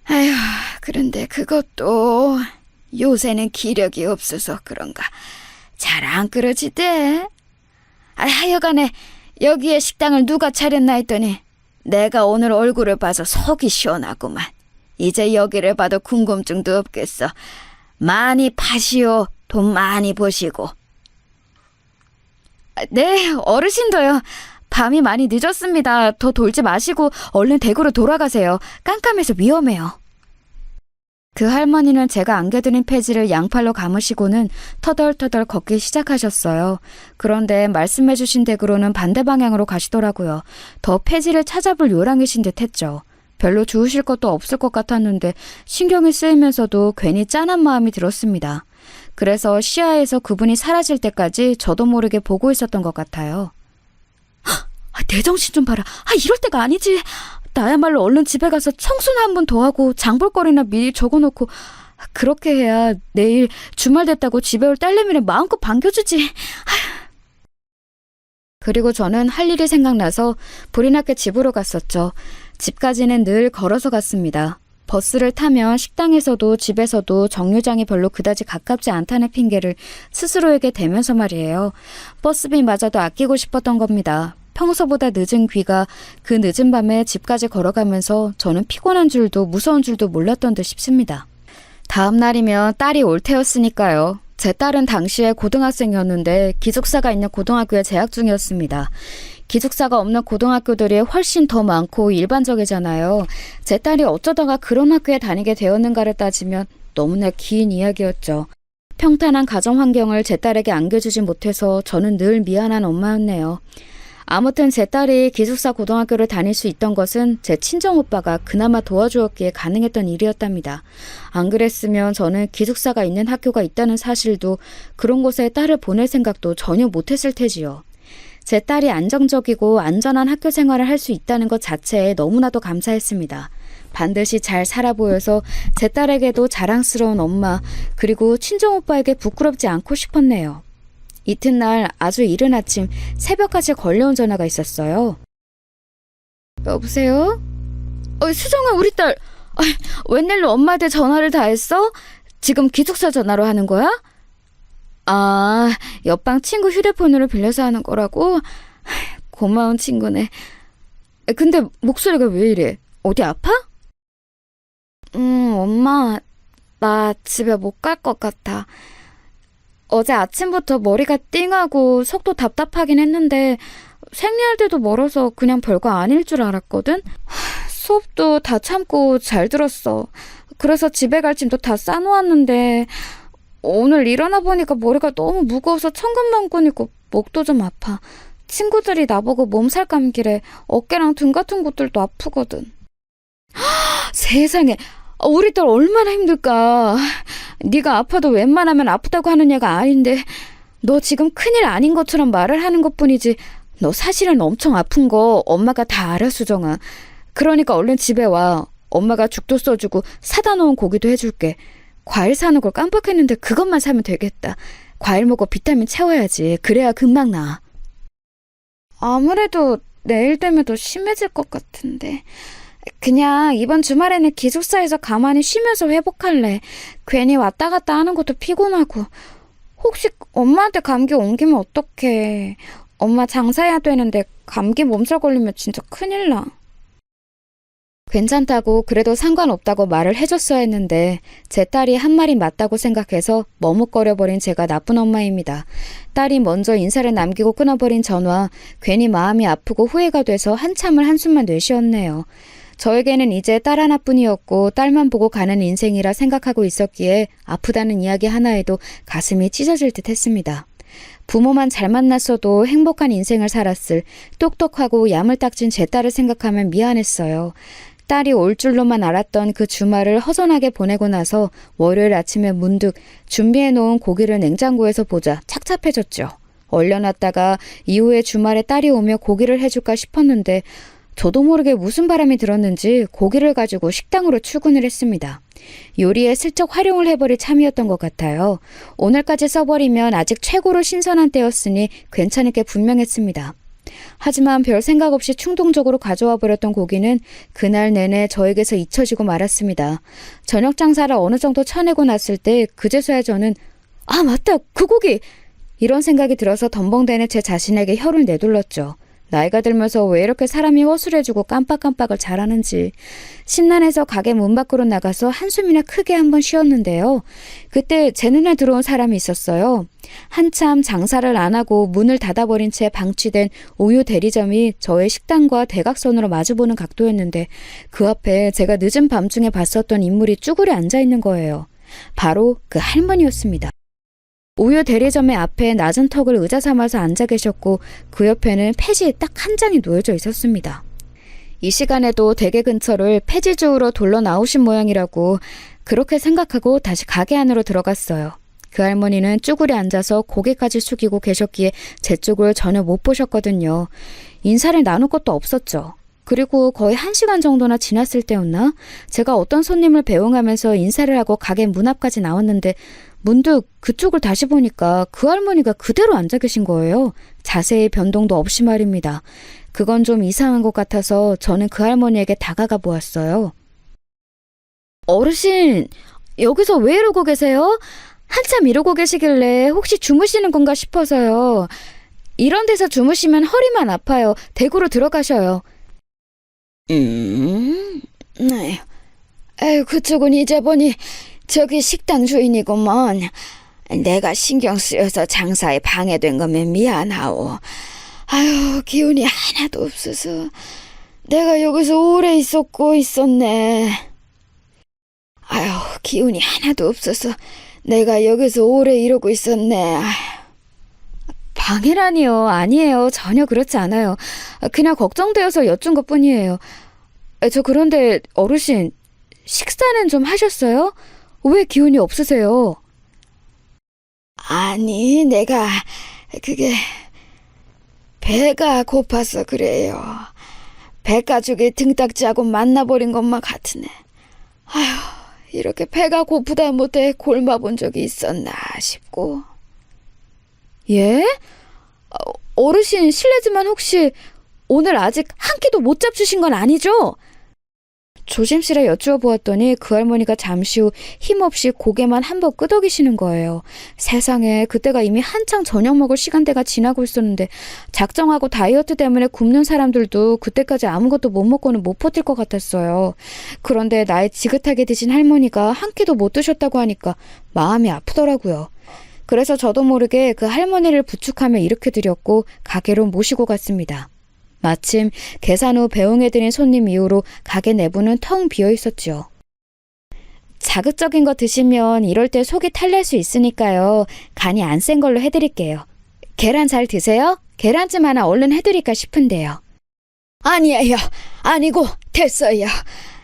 아휴, 그런데 그것도 요새는 기력이 없어서 그런가 잘 안 끓어지대. 하여간에 여기에 식당을 누가 차렸나 했더니 내가 오늘 얼굴을 봐서 속이 시원하구만. 이제 여기를 봐도 궁금증도 없겠어. 많이 파시오. 돈 많이 버시고. 네, 어르신도요. 밤이 많이 늦었습니다. 더 돌지 마시고 얼른 댁으로 돌아가세요. 깜깜해서 위험해요. 그 할머니는 제가 안겨드린 폐지를 양팔로 감으시고는 터덜터덜 걷기 시작하셨어요. 그런데 말씀해주신 댁으로는 반대 방향으로 가시더라고요. 더 폐지를 찾아볼 요량이신 듯 했죠. 별로 주우실 것도 없을 것 같았는데 신경이 쓰이면서도 괜히 짠한 마음이 들었습니다. 그래서 시야에서 그분이 사라질 때까지 저도 모르게 보고 있었던 것 같아요. 내 정신 좀 봐라. 이럴 때가 아니지. 나야말로 얼른 집에 가서 청소나 한 번 더 하고 장볼거리나 미리 적어놓고 그렇게 해야 내일 주말 됐다고 집에 올 딸내미를 마음껏 반겨주지. 그리고 저는 할 일이 생각나서 불이 나게 집으로 갔었죠. 집까지는 늘 걸어서 갔습니다. 버스를 타면 식당에서도 집에서도 정류장이 별로 그다지 가깝지 않다는 핑계를 스스로에게 대면서 말이에요. 버스비마저도 아끼고 싶었던 겁니다. 평소보다 늦은 귀가 그 늦은 밤에 집까지 걸어가면서 저는 피곤한 줄도 무서운 줄도 몰랐던 듯 싶습니다. 다음 날이면 딸이 올 테였으니까요. 제 딸은 당시에 고등학생이었는데 기숙사가 있는 고등학교에 재학 중이었습니다. 기숙사가 없는 고등학교들이 훨씬 더 많고 일반적이잖아요. 제 딸이 어쩌다가 그런 학교에 다니게 되었는가를 따지면 너무나 긴 이야기였죠. 평탄한 가정 환경을 제 딸에게 안겨주지 못해서 저는 늘 미안한 엄마였네요. 아무튼 제 딸이 기숙사 고등학교를 다닐 수 있던 것은 제 친정오빠가 그나마 도와주었기에 가능했던 일이었답니다. 안 그랬으면 저는 기숙사가 있는 학교가 있다는 사실도 그런 곳에 딸을 보낼 생각도 전혀 못했을 테지요. 제 딸이 안정적이고 안전한 학교 생활을 할 수 있다는 것 자체에 너무나도 감사했습니다. 반드시 잘 살아 보여서 제 딸에게도 자랑스러운 엄마 그리고 친정오빠에게 부끄럽지 않고 싶었네요. 이튿날 아주 이른 아침 새벽까지 걸려온 전화가 있었어요. 여보세요? 수정아 우리 딸 웬일로 엄마한테 전화를 다 했어? 지금 기숙사 전화로 하는 거야? 옆방 친구 휴대폰으로 빌려서 하는 거라고? 고마운 친구네. 근데 목소리가 왜 이래? 어디 아파? 엄마 나 집에 못 갈 것 같아. 어제 아침부터 머리가 띵하고 속도 답답하긴 했는데 생리할 때도 멀어서 그냥 별거 아닐 줄 알았거든? 수업도 다 참고 잘 들었어. 그래서 집에 갈 짐도 다 싸놓았는데 오늘 일어나 보니까 머리가 너무 무거워서 천근만근이고 목도 좀 아파. 친구들이 나보고 몸살 감기래. 어깨랑 등 같은 곳들도 아프거든. 세상에 우리 딸 얼마나 힘들까. 네가 아파도 웬만하면 아프다고 하는 애가 아닌데 너 지금 큰일 아닌 것처럼 말을 하는 것뿐이지 너 사실은 엄청 아픈 거 엄마가 다 알아 수정아. 그러니까 얼른 집에 와. 엄마가 죽도 써주고 사다 놓은 고기도 해줄게. 과일 사는 걸 깜빡했는데 그것만 사면 되겠다. 과일 먹어 비타민 채워야지. 그래야 금방 나아. 아무래도 내일 되면 더 심해질 것 같은데 그냥 이번 주말에는 기숙사에서 가만히 쉬면서 회복할래. 괜히 왔다 갔다 하는 것도 피곤하고. 혹시 엄마한테 감기 옮기면 어떡해. 엄마 장사해야 되는데 감기 몸살 걸리면 진짜 큰일 나. 괜찮다고 그래도 상관없다고 말을 해줬어야 했는데 제 딸이 한 말이 맞다고 생각해서 머뭇거려버린 제가 나쁜 엄마입니다. 딸이 먼저 인사를 남기고 끊어버린 전화. 괜히 마음이 아프고 후회가 돼서 한참을 한숨만 내쉬었네요. 저에게는 이제 딸 하나뿐이었고 딸만 보고 가는 인생이라 생각하고 있었기에 아프다는 이야기 하나에도 가슴이 찢어질 듯 했습니다. 부모만 잘 만났어도 행복한 인생을 살았을 똑똑하고 야물딱진 제 딸을 생각하면 미안했어요. 딸이 올 줄로만 알았던 그 주말을 허전하게 보내고 나서 월요일 아침에 문득 준비해놓은 고기를 냉장고에서 보자 착잡해졌죠. 얼려놨다가 이후에 주말에 딸이 오며 고기를 해줄까 싶었는데 저도 모르게 무슨 바람이 들었는지 고기를 가지고 식당으로 출근을 했습니다. 요리에 슬쩍 활용을 해버릴 참이었던 것 같아요. 오늘까지 써버리면 아직 최고로 신선한 때였으니 괜찮을 게 분명했습니다. 하지만 별 생각 없이 충동적으로 가져와 버렸던 고기는 그날 내내 저에게서 잊혀지고 말았습니다. 저녁 장사를 어느 정도 쳐내고 났을 때 그제서야 저는 아 맞다 그 고기! 이런 생각이 들어서 덤벙대는 제 자신에게 혀를 내둘렀죠. 나이가 들면서 왜 이렇게 사람이 허술해지고 깜빡깜빡을 잘하는지. 심란해서 가게 문 밖으로 나가서 한숨이나 크게 한번 쉬었는데요. 그때 제 눈에 들어온 사람이 있었어요. 한참 장사를 안 하고 문을 닫아버린 채 방치된 우유 대리점이 저의 식당과 대각선으로 마주보는 각도였는데 그 앞에 제가 늦은 밤중에 봤었던 인물이 쭈그려 앉아있는 거예요. 바로 그 할머니였습니다. 우유 대리점의 앞에 낮은 턱을 의자 삼아서 앉아 계셨고 그 옆에는 폐지 딱 한 장이 놓여져 있었습니다. 이 시간에도 대게 근처를 폐지 주우러 돌러 나오신 모양이라고 그렇게 생각하고 다시 가게 안으로 들어갔어요. 그 할머니는 쭈그려 앉아서 고개까지 숙이고 계셨기에 제 쪽을 전혀 못 보셨거든요. 인사를 나눌 것도 없었죠. 그리고 거의 1시간 정도나 지났을 때였나? 제가 어떤 손님을 배웅하면서 인사를 하고 가게 문 앞까지 나왔는데 문득 그쪽을 다시 보니까 그 할머니가 그대로 앉아 계신 거예요. 자세히 변동도 없이 말입니다. 그건 좀 이상한 것 같아서 저는 그 할머니에게 다가가 보았어요. 어르신, 여기서 왜 이러고 계세요? 한참 이러고 계시길래 혹시 주무시는 건가 싶어서요. 이런 데서 주무시면 허리만 아파요. 댁으로 들어가셔요. 네. 에휴, 그쪽은 이제 보니 저기 식당 주인이구먼. 내가 신경 쓰여서 장사에 방해된 거면 미안하오. 아유, 기운이 하나도 없어서 내가 여기서 오래 있었네. 아유, 기운이 하나도 없어서 내가 여기서 오래 이러고 있었네. 방해라니요. 아니에요. 전혀 그렇지 않아요. 그냥 걱정되어서 여쭌 것뿐이에요. 저 그런데 어르신, 식사는 좀 하셨어요? 왜 기운이 없으세요? 아니, 내가 그게 배가 고파서 그래요. 배가죽이 등딱지하고 만나버린 것만 같으네. 아휴, 이렇게 배가 고프다 못해 굶어본 적이 있었나 싶고. 예? 어르신 실례지만 혹시 오늘 아직 한 끼도 못 잡수신 건 아니죠? 조심스레 여쭈어 보았더니 그 할머니가 잠시 후 힘없이 고개만 한번 끄덕이시는 거예요. 세상에, 그때가 이미 한창 저녁 먹을 시간대가 지나고 있었는데 작정하고 다이어트 때문에 굶는 사람들도 그때까지 아무것도 못 먹고는 못 버틸 것 같았어요. 그런데 나이 지긋하게 드신 할머니가 한 끼도 못 드셨다고 하니까 마음이 아프더라고요. 그래서 저도 모르게 그 할머니를 부축하며 일으켜 드렸고 가게로 모시고 갔습니다. 마침 계산 후 배웅해드린 손님 이후로 가게 내부는 텅 비어 있었죠. 자극적인 거 드시면 이럴 때 속이 탈날 수 있으니까요. 간이 안 센 걸로 해드릴게요. 계란 잘 드세요? 계란찜 하나 얼른 해드릴까 싶은데요. 아니에요. 아니고 됐어요.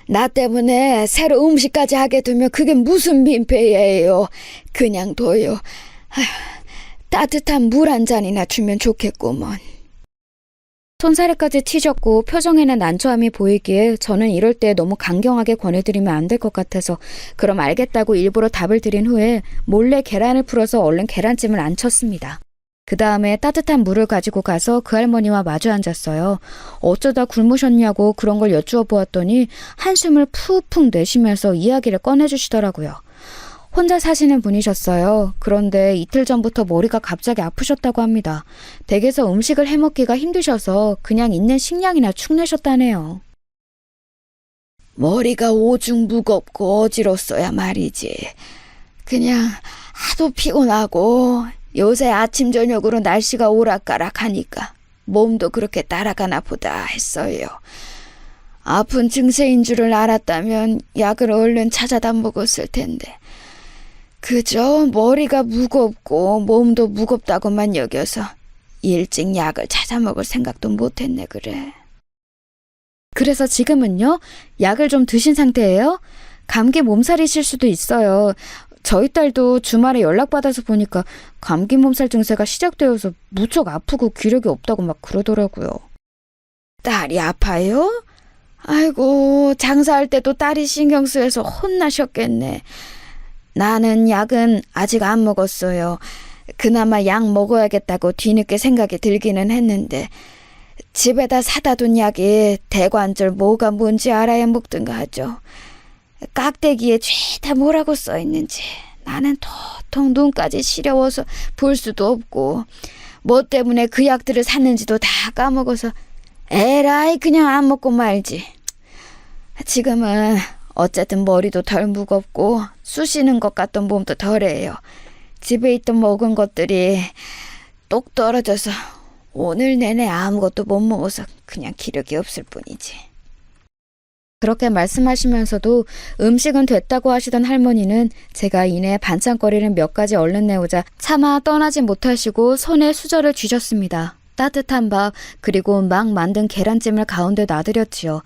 나 때문에 새로 음식까지 하게 되면 그게 무슨 민폐예요. 그냥 둬요. 아휴, 따뜻한 물 한 잔이나 주면 좋겠구먼. 손사래까지 치셨고 표정에는 난처함이 보이기에 저는 이럴 때 너무 강경하게 권해드리면 안 될 것 같아서 그럼 알겠다고 일부러 답을 드린 후에 몰래 계란을 풀어서 얼른 계란찜을 안 쳤습니다. 그 다음에 따뜻한 물을 가지고 가서 그 할머니와 마주 앉았어요. 어쩌다 굶으셨냐고 그런 걸 여쭈어 보았더니 한숨을 푹푹 내쉬면서 이야기를 꺼내주시더라고요. 혼자 사시는 분이셨어요. 그런데 이틀 전부터 머리가 갑자기 아프셨다고 합니다. 댁에서 음식을 해먹기가 힘드셔서 그냥 있는 식량이나 축 내셨다네요. 머리가 오죽 무겁고 어지럽어야 말이지. 그냥 하도 피곤하고 요새 아침 저녁으로 날씨가 오락가락하니까 몸도 그렇게 따라가나 보다 했어요. 아픈 증세인 줄을 알았다면 약을 얼른 찾아다 먹었을 텐데 그저 머리가 무겁고 몸도 무겁다고만 여겨서 일찍 약을 찾아 먹을 생각도 못했네 그래. 그래서 지금은요? 약을 좀 드신 상태예요? 감기 몸살이실 수도 있어요. 저희 딸도 주말에 연락받아서 보니까 감기 몸살 증세가 시작되어서 무척 아프고 기력이 없다고 막 그러더라고요. 딸이 아파요? 아이고, 장사할 때도 딸이 신경 쓰여서 혼나셨겠네. 나는 약은 아직 안 먹었어요. 그나마 약 먹어야겠다고 뒤늦게 생각이 들기는 했는데 집에다 사다 둔 약이 대관절 뭐가 뭔지 알아야 먹든가 하죠. 깍대기에 죄다 뭐라고 써 있는지 나는 도통 눈까지 시려워서 볼 수도 없고 뭐 때문에 그 약들을 샀는지도 다 까먹어서 에라이 그냥 안 먹고 말지. 지금은 어쨌든 머리도 덜 무겁고 쑤시는 것 같던 몸도 덜해요. 집에 있던 먹은 것들이 똑 떨어져서 오늘 내내 아무것도 못 먹어서 그냥 기력이 없을 뿐이지. 그렇게 말씀하시면서도 음식은 됐다고 하시던 할머니는 제가 이내 반찬거리를 몇 가지 얼른 내오자 차마 떠나지 못하시고 손에 수저를 쥐셨습니다. 따뜻한 밥 그리고 막 만든 계란찜을 가운데 놔드렸지요.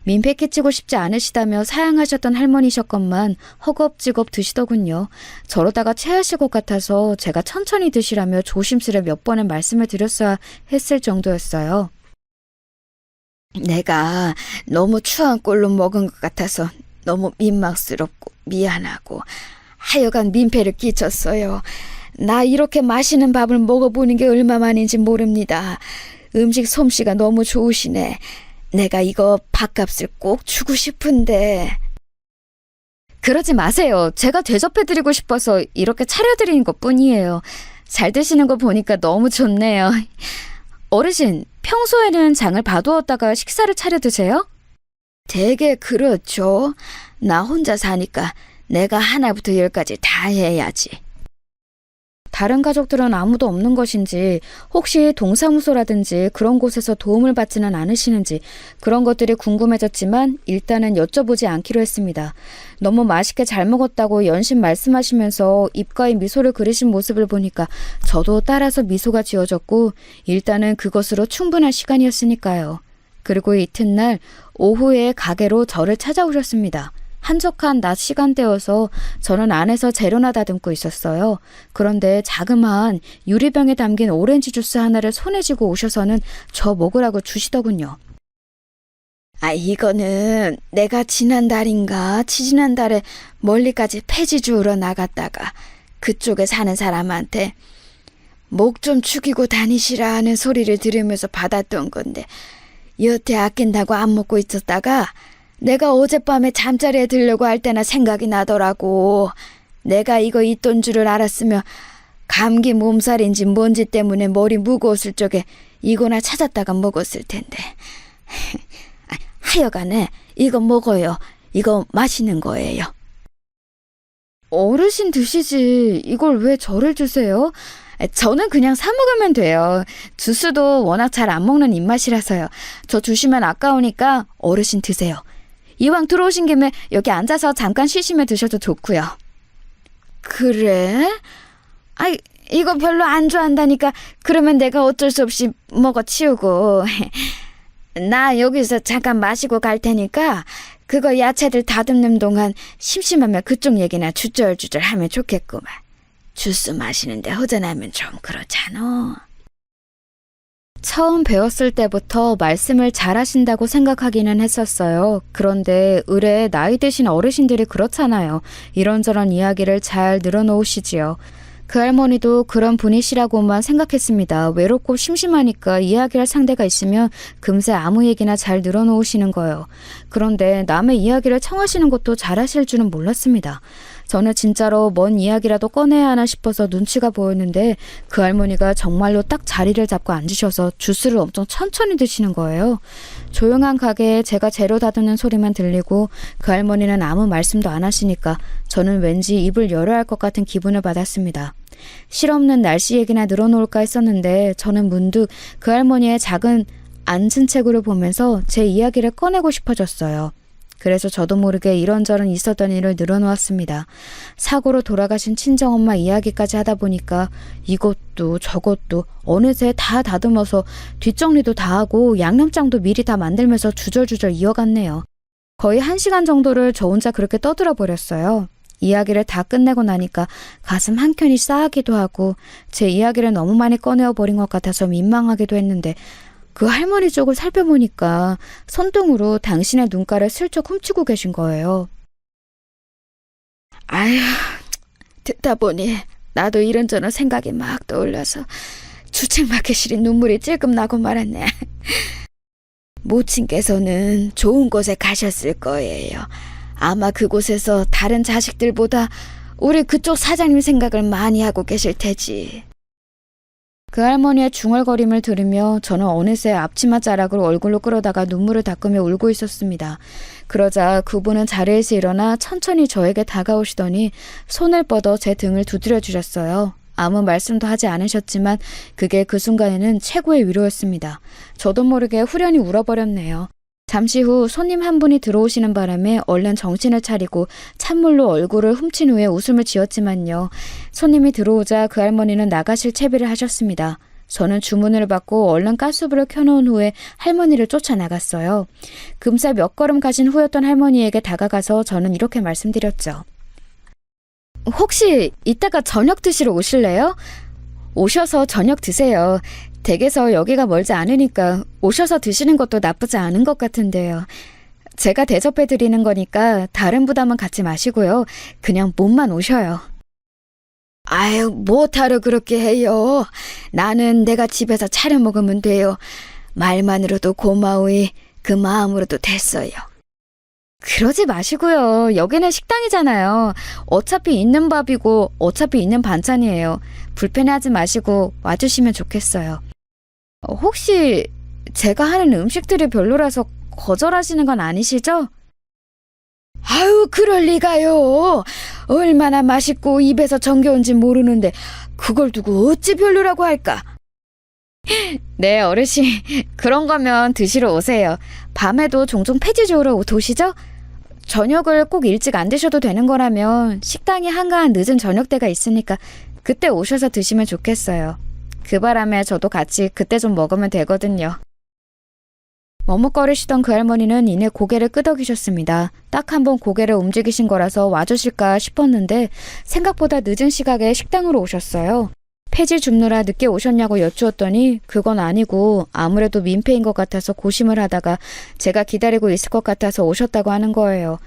민폐 끼치고 싶지 않으시다며 사양하셨던 할머니셨건만 허겁지겁 드시더군요. 저러다가 체하실 것 같아서 제가 천천히 드시라며 조심스레 몇 번의 말씀을 드렸어야 했을 정도였어요. 내가 너무 추한 꼴로 먹은 것 같아서 너무 민망스럽고 미안하고 하여간 민폐를 끼쳤어요. 나 이렇게 맛있는 밥을 먹어보는 게 얼마만인지 모릅니다. 음식 솜씨가 너무 좋으시네. 내가 이거 밥값을 꼭 주고 싶은데. 그러지 마세요. 제가 대접해드리고 싶어서 이렇게 차려드리는 것뿐이에요. 잘 드시는 거 보니까 너무 좋네요. 어르신, 평소에는 장을 봐두었다가 식사를 차려 드세요? 되게 그렇죠. 나 혼자 사니까 내가 하나부터 열까지 다 해야지. 다른 가족들은 아무도 없는 것인지 혹시 동사무소라든지 그런 곳에서 도움을 받지는 않으시는지 그런 것들이 궁금해졌지만 일단은 여쭤보지 않기로 했습니다. 너무 맛있게 잘 먹었다고 연신 말씀하시면서 입가에 미소를 그리신 모습을 보니까 저도 따라서 미소가 지어졌고 일단은 그것으로 충분한 시간이었으니까요. 그리고 이튿날 오후에 가게로 저를 찾아오셨습니다. 한적한 낮 시간대여서 저는 안에서 재료나 다듬고 있었어요. 그런데 자그마한 유리병에 담긴 오렌지 주스 하나를 손에 쥐고 오셔서는 저 먹으라고 주시더군요. 이거는 내가 지난달인가 지지난달에 멀리까지 폐지 주우러 나갔다가 그쪽에 사는 사람한테 목 좀 죽이고 다니시라 하는 소리를 들으면서 받았던 건데 여태 아낀다고 안 먹고 있었다가 내가 어젯밤에 잠자리에 들려고 할 때나 생각이 나더라고. 내가 이거 있던 줄을 알았으면 감기 몸살인지 뭔지 때문에 머리 무거웠을 적에 이거나 찾았다가 먹었을 텐데. 하여간에 이거 먹어요. 이거 맛있는 거예요. 어르신 드시지 이걸 왜 저를 주세요? 저는 그냥 사 먹으면 돼요. 주스도 워낙 잘 안 먹는 입맛이라서요. 저 주시면 아까우니까 어르신 드세요. 이왕 들어오신 김에 여기 앉아서 잠깐 쉬시면 드셔도 좋고요. 그래? 이거 별로 안 좋아한다니까 그러면 내가 어쩔 수 없이 먹어치우고 나 여기서 잠깐 마시고 갈 테니까 그거 야채들 다듬는 동안 심심하면 그쪽 얘기나 주절주절 하면 좋겠구만. 주스 마시는데 허전하면 좀 그렇잖아. 처음 배웠을 때부터 말씀을 잘하신다고 생각하기는 했었어요. 그런데 의뢰 나이 드신 어르신들이 그렇잖아요. 이런저런 이야기를 잘 늘어놓으시지요. 그 할머니도 그런 분이시라고만 생각했습니다. 외롭고 심심하니까 이야기할 상대가 있으면 금세 아무 얘기나 잘 늘어놓으시는 거예요. 그런데 남의 이야기를 청하시는 것도 잘하실 줄은 몰랐습니다. 저는 진짜로 뭔 이야기라도 꺼내야 하나 싶어서 눈치가 보였는데 그 할머니가 정말로 딱 자리를 잡고 앉으셔서 주스를 엄청 천천히 드시는 거예요. 조용한 가게에 제가 재료 다듬는 소리만 들리고 그 할머니는 아무 말씀도 안 하시니까 저는 왠지 입을 열어야 할 것 같은 기분을 받았습니다. 실없는 날씨 얘기나 늘어놓을까 했었는데 저는 문득 그 할머니의 작은 앉은 책을 보면서 제 이야기를 꺼내고 싶어졌어요. 그래서 저도 모르게 이런저런 있었던 일을 늘어놓았습니다. 사고로 돌아가신 친정엄마 이야기까지 하다 보니까 이것도 저것도 어느새 다 다듬어서 뒷정리도 다 하고 양념장도 미리 다 만들면서 주절주절 이어갔네요. 거의 1시간 정도를 저 혼자 그렇게 떠들어 버렸어요. 이야기를 다 끝내고 나니까 가슴 한켠이 싸하기도 하고 제 이야기를 너무 많이 꺼내어 버린 것 같아서 민망하기도 했는데 그 할머니 쪽을 살펴보니까 손등으로 당신의 눈가를 슬쩍 훔치고 계신 거예요. 아휴, 듣다 보니 나도 이런저런 생각이 막 떠올라서 주책맞게 시린 눈물이 찔끔 나고 말았네. 모친께서는 좋은 곳에 가셨을 거예요. 아마 그곳에서 다른 자식들보다 우리 그쪽 사장님 생각을 많이 하고 계실 테지. 그 할머니의 중얼거림을 들으며 저는 어느새 앞치마 자락을 얼굴로 끌어다가 눈물을 닦으며 울고 있었습니다. 그러자 그분은 자리에서 일어나 천천히 저에게 다가오시더니 손을 뻗어 제 등을 두드려 주셨어요. 아무 말씀도 하지 않으셨지만 그게 그 순간에는 최고의 위로였습니다. 저도 모르게 후련히 울어버렸네요. 잠시 후 손님 한 분이 들어오시는 바람에 얼른 정신을 차리고 찬물로 얼굴을 훔친 후에 웃음을 지었지만요. 손님이 들어오자 그 할머니는 나가실 채비를 하셨습니다. 저는 주문을 받고 얼른 가스불을 켜놓은 후에 할머니를 쫓아나갔어요. 금세 몇 걸음 가신 후였던 할머니에게 다가가서 저는 이렇게 말씀드렸죠. 혹시 이따가 저녁 드시러 오실래요? 오셔서 저녁 드세요. 댁에서 여기가 멀지 않으니까 오셔서 드시는 것도 나쁘지 않은 것 같은데요. 제가 대접해 드리는 거니까 다른 부담은 갖지 마시고요. 그냥 몸만 오셔요. 아유, 뭐하러 그렇게 해요. 나는 내가 집에서 차려 먹으면 돼요. 말만으로도 고마우니 그 마음으로도 됐어요. 그러지 마시고요. 여기는 식당이잖아요. 어차피 있는 밥이고 어차피 있는 반찬이에요. 불편해하지 마시고 와주시면 좋겠어요. 혹시 제가 하는 음식들이 별로라서 거절하시는 건 아니시죠? 아유, 그럴 리가요. 얼마나 맛있고 입에서 정겨운지 모르는데 그걸 두고 어찌 별로라고 할까? 네, 어르신. 그런 거면 드시러 오세요. 밤에도 종종 폐지 주우러 도시죠? 저녁을 꼭 일찍 안 드셔도 되는 거라면 식당이 한가한 늦은 저녁 때가 있으니까 그때 오셔서 드시면 좋겠어요. 그 바람에 저도 같이 그때 좀 먹으면 되거든요. 머뭇거리시던 그 할머니는 이내 고개를 끄덕이셨습니다. 딱 한 번 고개를 움직이신 거라서 와주실까 싶었는데 생각보다 늦은 시각에 식당으로 오셨어요. 폐지 줍느라 늦게 오셨냐고 여쭈었더니 그건 아니고 아무래도 민폐인 것 같아서 고심을 하다가 제가 기다리고 있을 것 같아서 오셨다고 하는 거예요.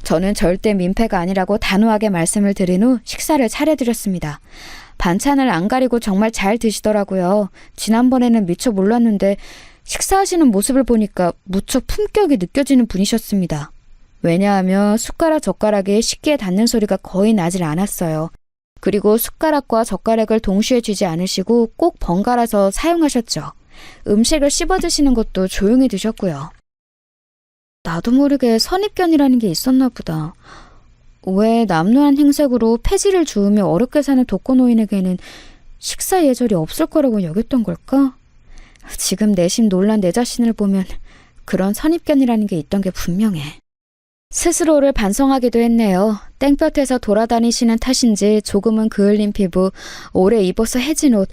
저는 절대 민폐가 아니라고 단호하게 말씀을 드린 후 식사를 차려드렸습니다. 반찬을 안 가리고 정말 잘 드시더라고요. 지난번에는 미처 몰랐는데 식사하시는 모습을 보니까 무척 품격이 느껴지는 분이셨습니다. 왜냐하면 숟가락 젓가락이 식기에 닿는 소리가 거의 나질 않았어요. 그리고 숟가락과 젓가락을 동시에 쥐지 않으시고 꼭 번갈아서 사용하셨죠. 음식을 씹어 드시는 것도 조용히 드셨고요. 나도 모르게 선입견이라는 게 있었나 보다. 왜 남루한 행색으로 폐지를 주우며 어렵게 사는 독거노인에게는 식사 예절이 없을 거라고 여겼던 걸까? 지금 내심 놀란 내 자신을 보면 그런 선입견이라는 게 있던 게 분명해. 스스로를 반성하기도 했네요. 땡볕에서 돌아다니시는 탓인지 조금은 그을린 피부, 오래 입어서 해진 옷,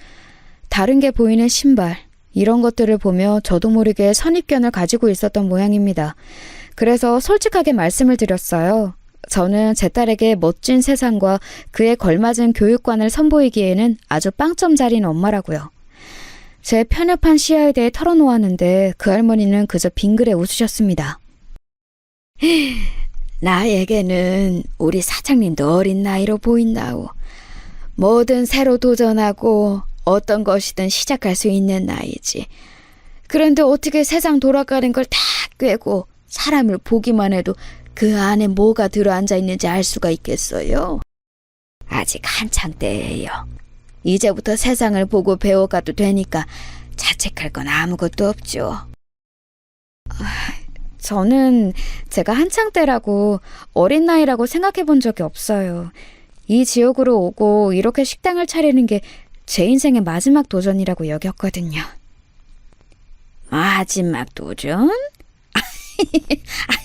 다른 게 보이는 신발, 이런 것들을 보며 저도 모르게 선입견을 가지고 있었던 모양입니다. 그래서 솔직하게 말씀을 드렸어요. 저는 제 딸에게 멋진 세상과 그에 걸맞은 교육관을 선보이기에는 아주 빵점짜리인 엄마라고요. 제 편협한 시야에 대해 털어놓았는데 그 할머니는 그저 빙그레 웃으셨습니다. 나에게는 우리 사장님도 어린 나이로 보인다오. 뭐든 새로 도전하고 어떤 것이든 시작할 수 있는 나이지. 그런데 어떻게 세상 돌아가는 걸 다 꿰고 사람을 보기만 해도 그 안에 뭐가 들어앉아 있는지 알 수가 있겠어요? 아직 한창 때예요. 이제부터 세상을 보고 배워가도 되니까 자책할 건 아무것도 없죠. 저는 제가 한창 때라고 어린 나이라고 생각해 본 적이 없어요. 이 지역으로 오고 이렇게 식당을 차리는 게 제 인생의 마지막 도전이라고 여겼거든요. 마지막 도전?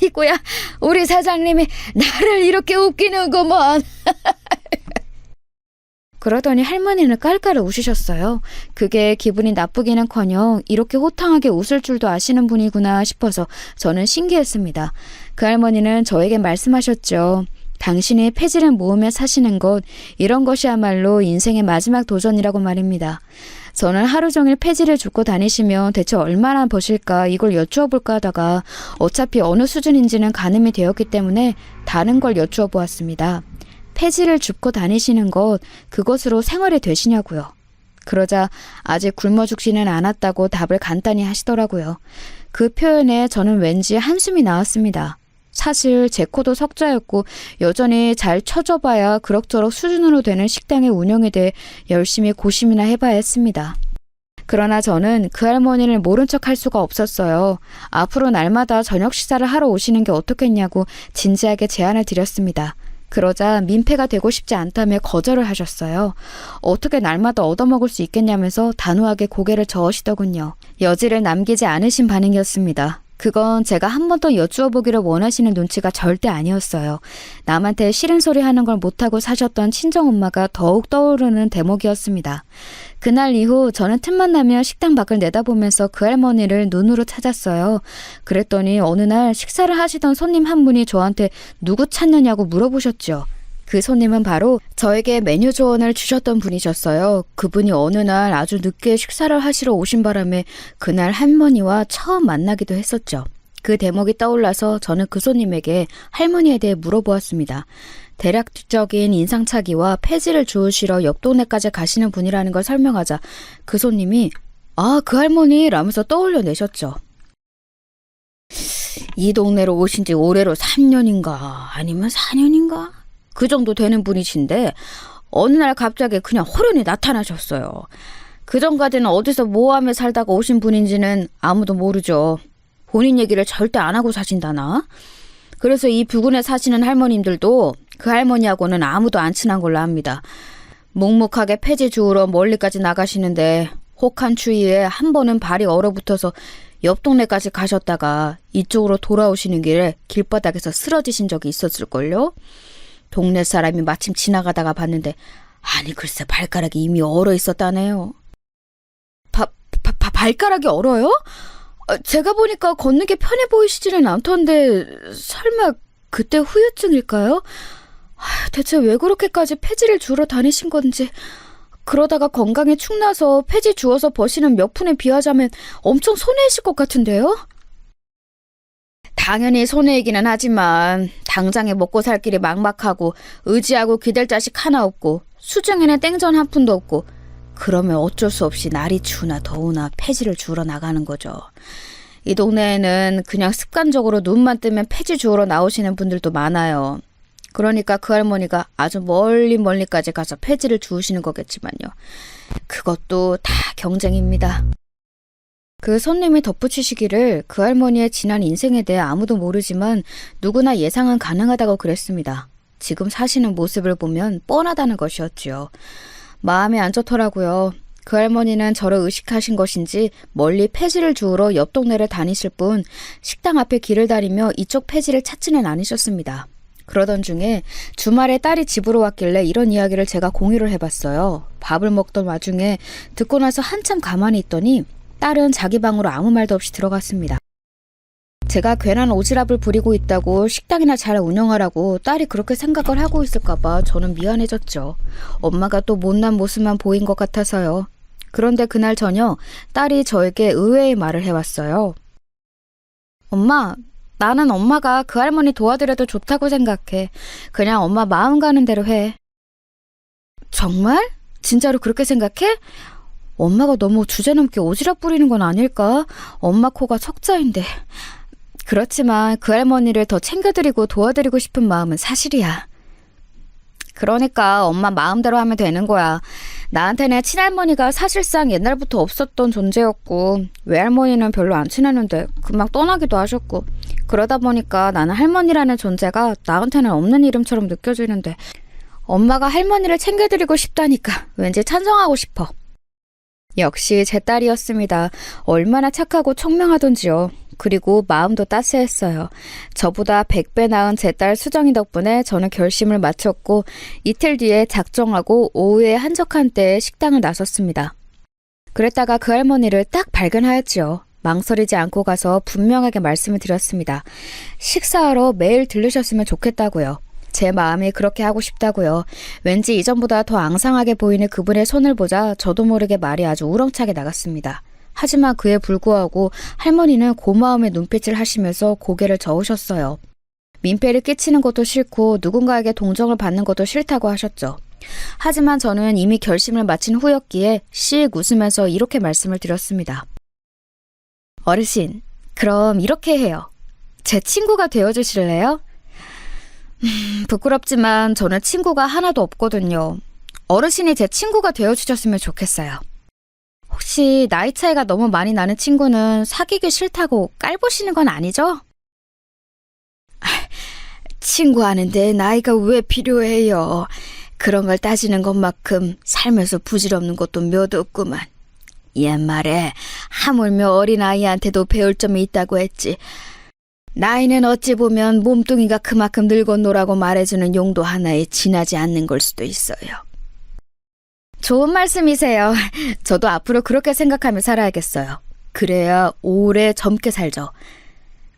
아이고야, 우리 사장님이 나를 이렇게 웃기는구먼. 그러더니 할머니는 깔깔 웃으셨어요. 그게 기분이 나쁘기는커녕 이렇게 호탕하게 웃을 줄도 아시는 분이구나 싶어서 저는 신기했습니다. 그 할머니는 저에게 말씀하셨죠. 당신이 폐지를 모으며 사시는 것, 이런 것이야말로 인생의 마지막 도전이라고 말입니다. 저는 하루 종일 폐지를 줍고 다니시면 대체 얼마나 버실까 이걸 여쭈어 볼까 하다가 어차피 어느 수준인지는 가늠이 되었기 때문에 다른 걸 여쭈어 보았습니다. 폐지를 줍고 다니시는 것, 그것으로 생활이 되시냐고요. 그러자 아직 굶어 죽지는 않았다고 답을 간단히 하시더라고요. 그 표현에 저는 왠지 한숨이 나왔습니다. 사실 제 코도 석자였고 여전히 잘 쳐줘봐야 그럭저럭 수준으로 되는 식당의 운영에 대해 열심히 고심이나 해봐야 했습니다. 그러나 저는 그 할머니를 모른 척 할 수가 없었어요. 앞으로 날마다 저녁 식사를 하러 오시는 게 어떻겠냐고 진지하게 제안을 드렸습니다. 그러자 민폐가 되고 싶지 않다며 거절을 하셨어요. 어떻게 날마다 얻어먹을 수 있겠냐면서 단호하게 고개를 저으시더군요. 여지를 남기지 않으신 반응이었습니다. 그건 제가 한 번 더 여쭈어보기를 원하시는 눈치가 절대 아니었어요. 남한테 싫은 소리 하는 걸 못하고 사셨던 친정엄마가 더욱 떠오르는 대목이었습니다. 그날 이후 저는 틈만 나면 식당 밖을 내다보면서 그 할머니를 눈으로 찾았어요. 그랬더니 어느 날 식사를 하시던 손님 한 분이 저한테 누구 찾느냐고 물어보셨죠. 그 손님은 바로 저에게 메뉴 조언을 주셨던 분이셨어요. 그분이 어느 날 아주 늦게 식사를 하시러 오신 바람에 그날 할머니와 처음 만나기도 했었죠. 그 대목이 떠올라서 저는 그 손님에게 할머니에 대해 물어보았습니다. 대략적인 인상착의와 폐지를 주우시러 옆 동네까지 가시는 분이라는 걸 설명하자 그 손님이 아, 그 할머니 라면서 떠올려내셨죠. 이 동네로 오신 지 올해로 3년인가 아니면 4년인가? 그 정도 되는 분이신데 어느 날 갑자기 그냥 호련히 나타나셨어요. 그전까지는 어디서 뭐하며 살다가 오신 분인지는 아무도 모르죠. 본인 얘기를 절대 안 하고 사신다나? 그래서 이 부근에 사시는 할머님들도 그 할머니하고는 아무도 안 친한 걸로 압니다. 묵묵하게 폐지 주우러 멀리까지 나가시는데 혹한 추위에 한 번은 발이 얼어붙어서 옆 동네까지 가셨다가 이쪽으로 돌아오시는 길에 길바닥에서 쓰러지신 적이 있었을걸요? 동네 사람이 마침 지나가다가 봤는데 아니 글쎄 발가락이 이미 얼어 있었다네요. 발가락이 얼어요? 제가 보니까 걷는 게 편해 보이시지는 않던데 설마 그때 후유증일까요? 대체 왜 그렇게까지 폐지를 주우러 다니신 건지. 그러다가 건강에 축나서 폐지 주워서 버시는 몇 푼에 비하자면 엄청 손해이실 것 같은데요? 당연히 손해이기는 하지만 당장에 먹고 살 길이 막막하고 의지하고 기댈 자식 하나 없고 수중에는 땡전 한 푼도 없고 그러면 어쩔 수 없이 날이 추우나 더우나 폐지를 주우러 나가는 거죠. 이 동네에는 그냥 습관적으로 눈만 뜨면 폐지 주우러 나오시는 분들도 많아요. 그러니까 그 할머니가 아주 멀리까지 가서 폐지를 주우시는 거겠지만요. 그것도 다 경쟁입니다. 그 손님이 덧붙이시기를 그 할머니의 지난 인생에 대해 아무도 모르지만 누구나 예상은 가능하다고 그랬습니다. 지금 사시는 모습을 보면 뻔하다는 것이었지요. 마음이 안 좋더라고요. 그 할머니는 저를 의식하신 것인지 멀리 폐지를 주우러 옆 동네를 다니실 뿐 식당 앞에 길을 다니며 이쪽 폐지를 찾지는 않으셨습니다. 그러던 중에 주말에 딸이 집으로 왔길래 이런 이야기를 제가 공유를 해봤어요. 밥을 먹던 와중에 듣고 나서 한참 가만히 있더니 딸은 자기 방으로 아무 말도 없이 들어갔습니다. 제가 괜한 오지랖을 부리고 있다고 식당이나 잘 운영하라고 딸이 그렇게 생각을 하고 있을까봐 저는 미안해졌죠. 엄마가 또 못난 모습만 보인 것 같아서요. 그런데 그날 저녁 딸이 저에게 의외의 말을 해왔어요. 엄마, 나는 엄마가 그 할머니 도와드려도 좋다고 생각해. 그냥 엄마 마음 가는 대로 해. 정말? 진짜로 그렇게 생각해? 엄마가 너무 주제넘게 오지랖 부리는 건 아닐까? 엄마 코가 석자인데. 그렇지만 그 할머니를 더 챙겨드리고 도와드리고 싶은 마음은 사실이야. 그러니까 엄마 마음대로 하면 되는 거야. 나한테는 친할머니가 사실상 옛날부터 없었던 존재였고 외할머니는 별로 안 친했는데 금방 떠나기도 하셨고 그러다 보니까 나는 할머니라는 존재가 나한테는 없는 이름처럼 느껴지는데 엄마가 할머니를 챙겨드리고 싶다니까 왠지 찬성하고 싶어. 역시 제 딸이었습니다. 얼마나 착하고 청명하던지요. 그리고 마음도 따스했어요. 저보다 100배 나은 제 딸 수정이 덕분에 저는 결심을 마쳤고 이틀 뒤에 작정하고 오후에 한적한 때에 식당을 나섰습니다. 그랬다가 그 할머니를 딱 발견하였지요. 망설이지 않고 가서 분명하게 말씀을 드렸습니다. 식사하러 매일 들르셨으면 좋겠다고요. 제 마음이 그렇게 하고 싶다고요. 왠지 이전보다 더 앙상하게 보이는 그분의 손을 보자 저도 모르게 말이 아주 우렁차게 나갔습니다. 하지만 그에 불구하고 할머니는 고마움의 눈빛을 하시면서 고개를 저으셨어요. 민폐를 끼치는 것도 싫고 누군가에게 동정을 받는 것도 싫다고 하셨죠. 하지만 저는 이미 결심을 마친 후였기에 씩 웃으면서 이렇게 말씀을 드렸습니다. 어르신, 그럼 이렇게 해요. 제 친구가 되어주실래요? 부끄럽지만 저는 친구가 하나도 없거든요. 어르신이 제 친구가 되어주셨으면 좋겠어요. 혹시 나이 차이가 너무 많이 나는 친구는 사귀기 싫다고 깔보시는 건 아니죠? 친구 하는데 나이가 왜 필요해요? 그런 걸 따지는 것만큼 살면서 부질없는 것도 몇 없구만. 옛말에 하물며 어린아이한테도 배울 점이 있다고 했지. 나이는 어찌 보면 몸뚱이가 그만큼 늙었노라고 말해주는 용도 하나에 지나지 않는 걸 수도 있어요. 좋은 말씀이세요. 저도 앞으로 그렇게 생각하며 살아야겠어요. 그래야 오래 젊게 살죠.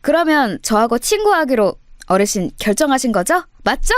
그러면 저하고 친구하기로 어르신 결정하신 거죠? 맞죠?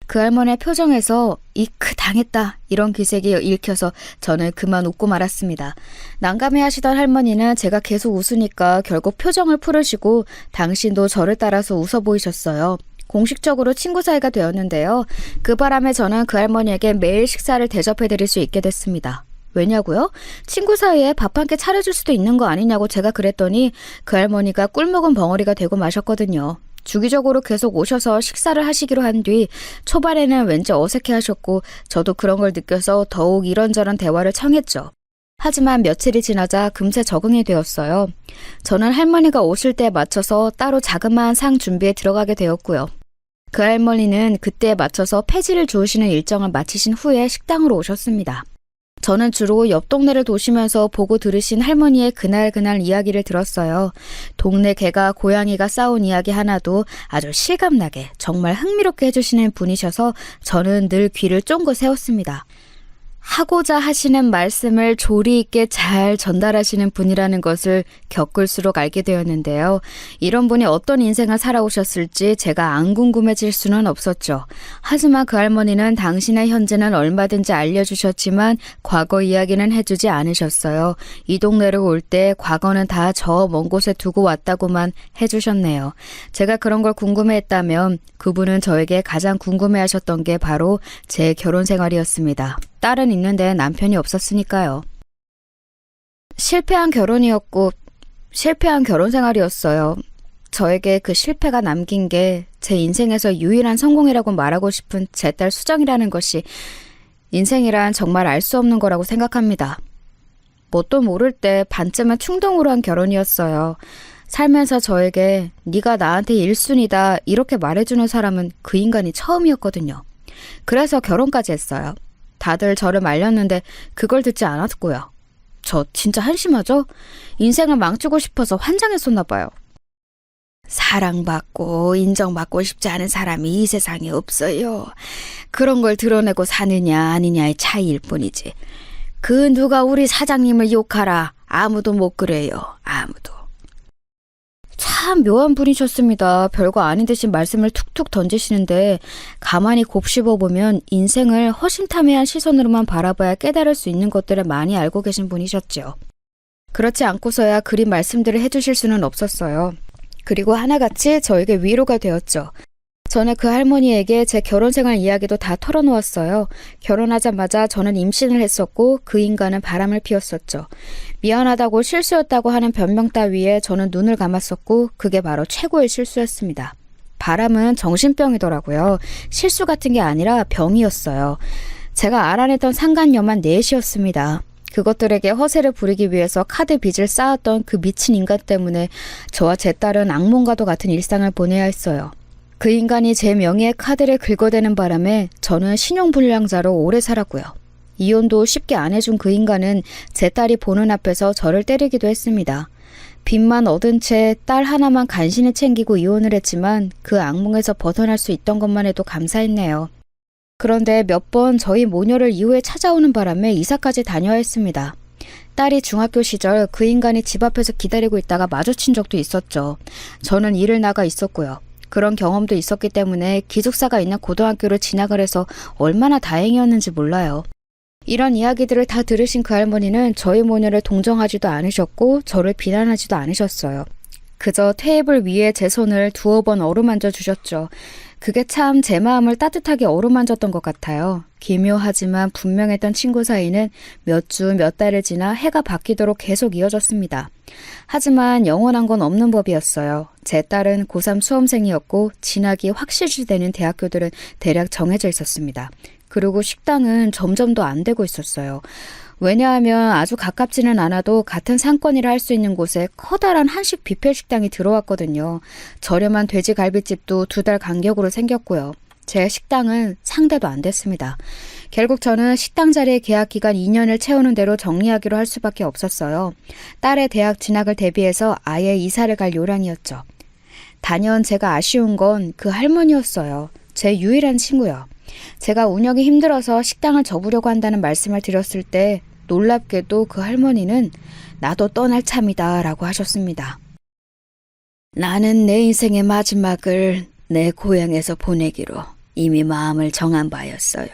그 할머니의 표정에서 이크 당했다 이런 기색이 읽혀서 저는 그만 웃고 말았습니다. 난감해하시던 할머니는 제가 계속 웃으니까 결국 표정을 풀으시고 당신도 저를 따라서 웃어 보이셨어요. 공식적으로 친구 사이가 되었는데요. 그 바람에 저는 그 할머니에게 매일 식사를 대접해드릴 수 있게 됐습니다. 왜냐고요? 친구 사이에 밥 한 끼 차려줄 수도 있는 거 아니냐고 제가 그랬더니 그 할머니가 꿀먹은 벙어리가 되고 마셨거든요. 주기적으로 계속 오셔서 식사를 하시기로 한 뒤 초반에는 왠지 어색해 하셨고 저도 그런 걸 느껴서 더욱 이런저런 대화를 청했죠. 하지만 며칠이 지나자 금세 적응이 되었어요. 저는 할머니가 오실 때에 맞춰서 따로 자그마한 상 준비에 들어가게 되었고요. 그 할머니는 그때에 맞춰서 폐지를 주우시는 일정을 마치신 후에 식당으로 오셨습니다. 저는 주로 옆 동네를 도시면서 보고 들으신 할머니의 그날 이야기를 들었어요. 동네 개가 고양이가 싸운 이야기 하나도 아주 실감나게 정말 흥미롭게 해주시는 분이셔서 저는 늘 귀를 쫑긋 세웠습니다. 하고자 하시는 말씀을 조리 있게 잘 전달하시는 분이라는 것을 겪을수록 알게 되었는데요. 이런 분이 어떤 인생을 살아오셨을지 제가 안 궁금해질 수는 없었죠. 하지만 그 할머니는 당신의 현재는 얼마든지 알려주셨지만 과거 이야기는 해주지 않으셨어요. 이 동네로 올 때 과거는 다 저 먼 곳에 두고 왔다고만 해주셨네요. 제가 그런 걸 궁금해했다면 그분은 저에게 가장 궁금해하셨던 게 바로 제 결혼 생활이었습니다. 딸은 있는데 남편이 없었으니까요. 실패한 결혼이었고 실패한 결혼 생활이었어요. 저에게 그 실패가 남긴 게 제 인생에서 유일한 성공이라고 말하고 싶은 제 딸 수정이라는 것이 인생이란 정말 알 수 없는 거라고 생각합니다. 뭣도 모를 때 반쯤은 충동으로 한 결혼이었어요. 살면서 저에게 네가 나한테 1순위다 이렇게 말해주는 사람은 그 인간이 처음이었거든요. 그래서 결혼까지 했어요. 다들 저를 말렸는데 그걸 듣지 않았고요. 저 진짜 한심하죠? 인생을 망치고 싶어서 환장했었나 봐요. 사랑받고 인정받고 싶지 않은 사람이 이 세상에 없어요. 그런 걸 드러내고 사느냐 아니냐의 차이일 뿐이지. 그 누가 우리 사장님을 욕하라. 아무도 못 그래요. 아무도. 참 묘한 분이셨습니다. 별거 아닌 듯이 말씀을 툭툭 던지시는데 가만히 곱씹어보면 인생을 허심탄회한 시선으로만 바라봐야 깨달을 수 있는 것들을 많이 알고 계신 분이셨죠. 그렇지 않고서야 그리 말씀들을 해주실 수는 없었어요. 그리고 하나같이 저에게 위로가 되었죠. 저는 그 할머니에게 제 결혼생활 이야기도 다 털어놓았어요. 결혼하자마자 저는 임신을 했었고 그 인간은 바람을 피웠었죠. 미안하다고 실수였다고 하는 변명 따위에 저는 눈을 감았었고 그게 바로 최고의 실수였습니다. 바람은 정신병이더라고요. 실수 같은 게 아니라 병이었어요. 제가 알아냈던 상간녀만 넷이었습니다. 그것들에게 허세를 부리기 위해서 카드 빚을 쌓았던 그 미친 인간 때문에 저와 제 딸은 악몽과도 같은 일상을 보내야 했어요. 그 인간이 제 명의의 카드를 긁어대는 바람에 저는 신용불량자로 오래 살았고요. 이혼도 쉽게 안 해준 그 인간은 제 딸이 보는 앞에서 저를 때리기도 했습니다. 빚만 얻은 채 딸 하나만 간신히 챙기고 이혼을 했지만 그 악몽에서 벗어날 수 있던 것만 해도 감사했네요. 그런데 몇 번 저희 모녀를 이후에 찾아오는 바람에 이사까지 다녀야 했습니다. 딸이 중학교 시절 그 인간이 집 앞에서 기다리고 있다가 마주친 적도 있었죠. 저는 일을 나가 있었고요. 그런 경험도 있었기 때문에 기숙사가 있는 고등학교를 진학을 해서 얼마나 다행이었는지 몰라요. 이런 이야기들을 다 들으신 그 할머니는 저희 모녀를 동정하지도 않으셨고 저를 비난하지도 않으셨어요. 그저 테이블 위에 제 손을 두어 번 어루만져 주셨죠. 그게 참 제 마음을 따뜻하게 어루만졌던 것 같아요. 기묘하지만 분명했던 친구 사이는 몇 주, 몇 달을 지나 해가 바뀌도록 계속 이어졌습니다. 하지만 영원한 건 없는 법이었어요. 제 딸은 고3 수험생이었고 진학이 확실시 되는 대학교들은 대략 정해져 있었습니다. 그리고 식당은 점점 더 안 되고 있었어요. 왜냐하면 아주 가깝지는 않아도 같은 상권이라 할 수 있는 곳에 커다란 한식 뷔페 식당이 들어왔거든요. 저렴한 돼지갈비집도 2달 간격으로 생겼고요. 제 식당은 상대도 안 됐습니다. 결국 저는 식당 자리의 계약 기간 2년을 채우는 대로 정리하기로 할 수밖에 없었어요. 딸의 대학 진학을 대비해서 아예 이사를 갈 요량이었죠. 단연 제가 아쉬운 건 그 할머니였어요. 제 유일한 친구요. 제가 운영이 힘들어서 식당을 접으려고 한다는 말씀을 드렸을 때 놀랍게도 그 할머니는 나도 떠날 참이다 라고 하셨습니다. 나는 내 인생의 마지막을 내 고향에서 보내기로 이미 마음을 정한 바였어요.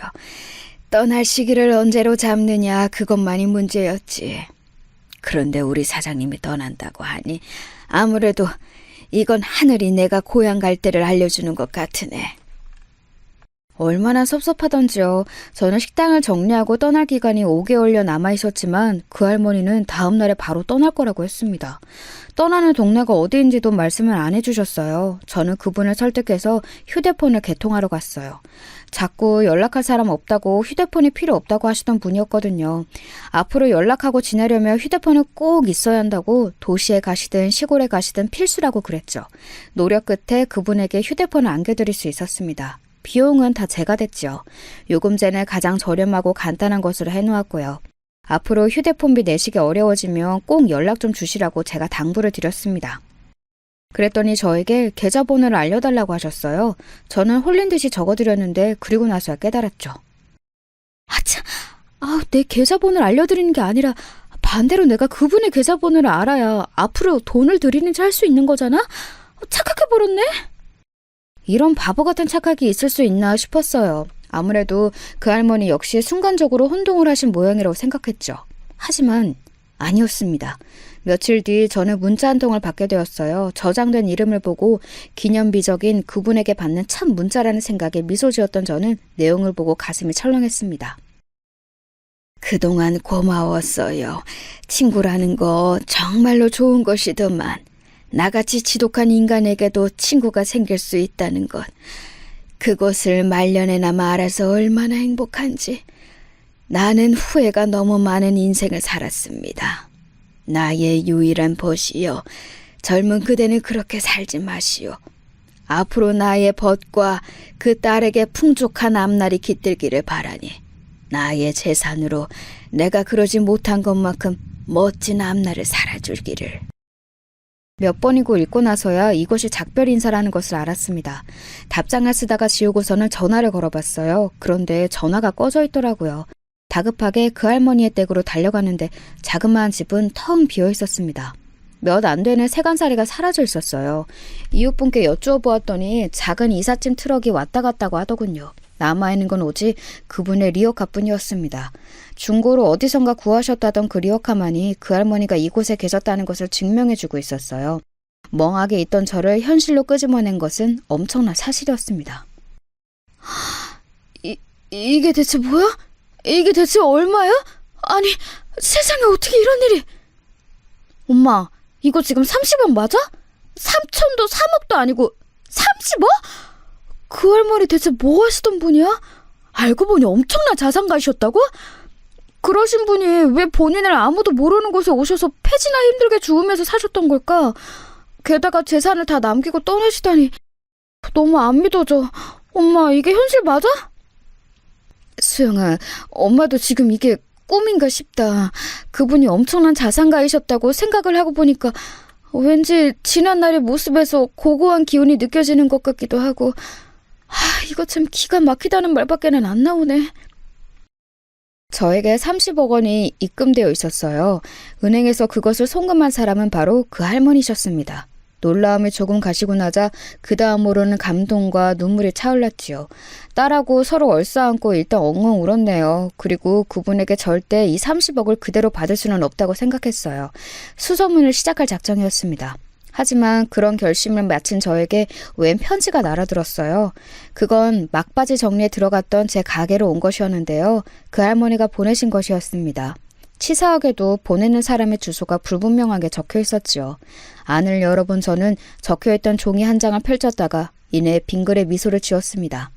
떠날 시기를 언제로 잡느냐 그것만이 문제였지. 그런데 우리 사장님이 떠난다고 하니 아무래도 이건 하늘이 내가 고향 갈 때를 알려주는 것 같으네. 얼마나 섭섭하던지요. 저는 식당을 정리하고 떠날 기간이 5개월여 남아있었지만 그 할머니는 다음 날에 바로 떠날 거라고 했습니다. 떠나는 동네가 어디인지도 말씀을 안 해주셨어요. 저는 그분을 설득해서 휴대폰을 개통하러 갔어요. 자꾸 연락할 사람 없다고 휴대폰이 필요 없다고 하시던 분이었거든요. 앞으로 연락하고 지내려면 휴대폰은 꼭 있어야 한다고 도시에 가시든 시골에 가시든 필수라고 그랬죠. 노력 끝에 그분에게 휴대폰을 안겨드릴 수 있었습니다. 비용은 다 제가 댔죠. 요금제는 가장 저렴하고 간단한 것으로 해놓았고요. 앞으로 휴대폰비 내시기 어려워지면 꼭 연락 좀 주시라고 제가 당부를 드렸습니다. 그랬더니 저에게 계좌번호를 알려달라고 하셨어요. 저는 홀린 듯이 적어드렸는데 그리고 나서야 깨달았죠. 아차, 내 계좌번호를 알려드리는 게 아니라 반대로 내가 그분의 계좌번호를 알아야 앞으로 돈을 드리는지 할 수 있는 거잖아? 착각해버렸네? 이런 바보 같은 착각이 있을 수 있나 싶었어요. 아무래도 그 할머니 역시 순간적으로 혼동을 하신 모양이라고 생각했죠. 하지만 아니었습니다. 며칠 뒤 저는 문자 한 통을 받게 되었어요. 저장된 이름을 보고 기념비적인 그분에게 받는 참 문자라는 생각에 미소 지었던 저는 내용을 보고 가슴이 철렁했습니다. 그동안 고마웠어요. 친구라는 거 정말로 좋은 것이더만. 나같이 지독한 인간에게도 친구가 생길 수 있다는 것. 그것을 말년에나마 알아서 얼마나 행복한지. 나는 후회가 너무 많은 인생을 살았습니다. 나의 유일한 벗이여. 젊은 그대는 그렇게 살지 마시오. 앞으로 나의 벗과 그 딸에게 풍족한 앞날이 깃들기를 바라니. 나의 재산으로 내가 그러지 못한 것만큼 멋진 앞날을 살아줄기를. 몇 번이고 읽고 나서야 이것이 작별 인사라는 것을 알았습니다. 답장을 쓰다가 지우고서는 전화를 걸어봤어요. 그런데 전화가 꺼져 있더라고요. 다급하게 그 할머니의 댁으로 달려가는데 자그마한 집은 텅 비어 있었습니다. 몇 안 되는 세간살이가 사라져 있었어요. 이웃분께 여쭈어 보았더니 작은 이삿짐 트럭이 왔다 갔다고 하더군요. 남아있는 건 오직 그분의 리어카뿐이었습니다. 중고로 어디선가 구하셨다던 그 리어카만이 그 할머니가 이곳에 계셨다는 것을 증명해주고 있었어요. 멍하게 있던 저를 현실로 끄집어낸 것은 엄청난 사실이었습니다. 이게 대체 뭐야? 이게 대체 얼마야? 아니, 세상에 어떻게 이런 일이... 엄마, 이거 지금 30억 맞아? 3천도 3억도 아니고 30억? 그 할머니 대체 뭐 하시던 분이야? 알고 보니 엄청난 자산가이셨다고? 그러신 분이 왜 본인을 아무도 모르는 곳에 오셔서 폐지나 힘들게 죽으면서 사셨던 걸까? 게다가 재산을 다 남기고 떠나시다니 너무 안 믿어져. 엄마, 이게 현실 맞아? 수영아, 엄마도 지금 이게 꿈인가 싶다. 그분이 엄청난 자산가이셨다고 생각을 하고 보니까 왠지 지난날의 모습에서 고고한 기운이 느껴지는 것 같기도 하고. 이거 참 기가 막히다는 말밖에는 안 나오네. 저에게 30억 원이 입금되어 있었어요. 은행에서 그것을 송금한 사람은 바로 그 할머니셨습니다. 놀라움이 조금 가시고 나자 그 다음으로는 감동과 눈물이 차올랐지요. 딸하고 서로 얼싸안고 일단 엉엉 울었네요. 그리고 그분에게 절대 이 30억을 그대로 받을 수는 없다고 생각했어요. 수소문을 시작할 작정이었습니다. 하지만 그런 결심을 마친 저에게 웬 편지가 날아들었어요. 그건 막바지 정리에 들어갔던 제 가게로 온 것이었는데요. 그 할머니가 보내신 것이었습니다. 치사하게도 보내는 사람의 주소가 불분명하게 적혀 있었지요. 안을 열어본 저는 적혀있던 종이 한 장을 펼쳤다가 이내 빙글에 미소를 지었습니다.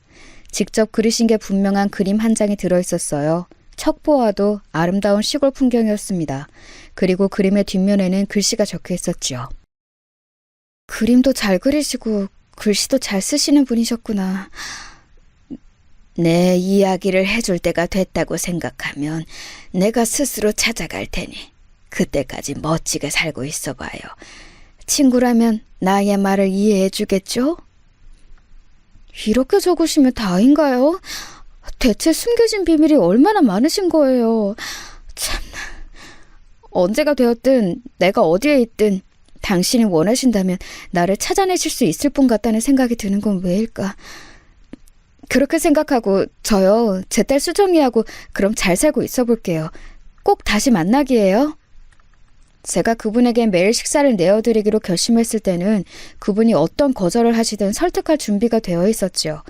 직접 그리신 게 분명한 그림 한 장이 들어있었어요. 척 보아도 아름다운 시골 풍경이었습니다. 그리고 그림의 뒷면에는 글씨가 적혀 있었지요. 그림도 잘 그리시고 글씨도 잘 쓰시는 분이셨구나. 내 이야기를 해줄 때가 됐다고 생각하면 내가 스스로 찾아갈 테니 그때까지 멋지게 살고 있어봐요. 친구라면 나의 말을 이해해 주겠죠? 이렇게 적으시면 다인가요? 대체 숨겨진 비밀이 얼마나 많으신 거예요. 참나. 언제가 되었든 내가 어디에 있든 당신이 원하신다면 나를 찾아내실 수 있을 분 같다는 생각이 드는 건 왜일까? 그렇게 생각하고 저요, 제 딸 수정이하고 그럼 잘 살고 있어 볼게요. 꼭 다시 만나기예요. 제가 그분에게 매일 식사를 내어드리기로 결심했을 때는 그분이 어떤 거절을 하시든 설득할 준비가 되어 있었지요.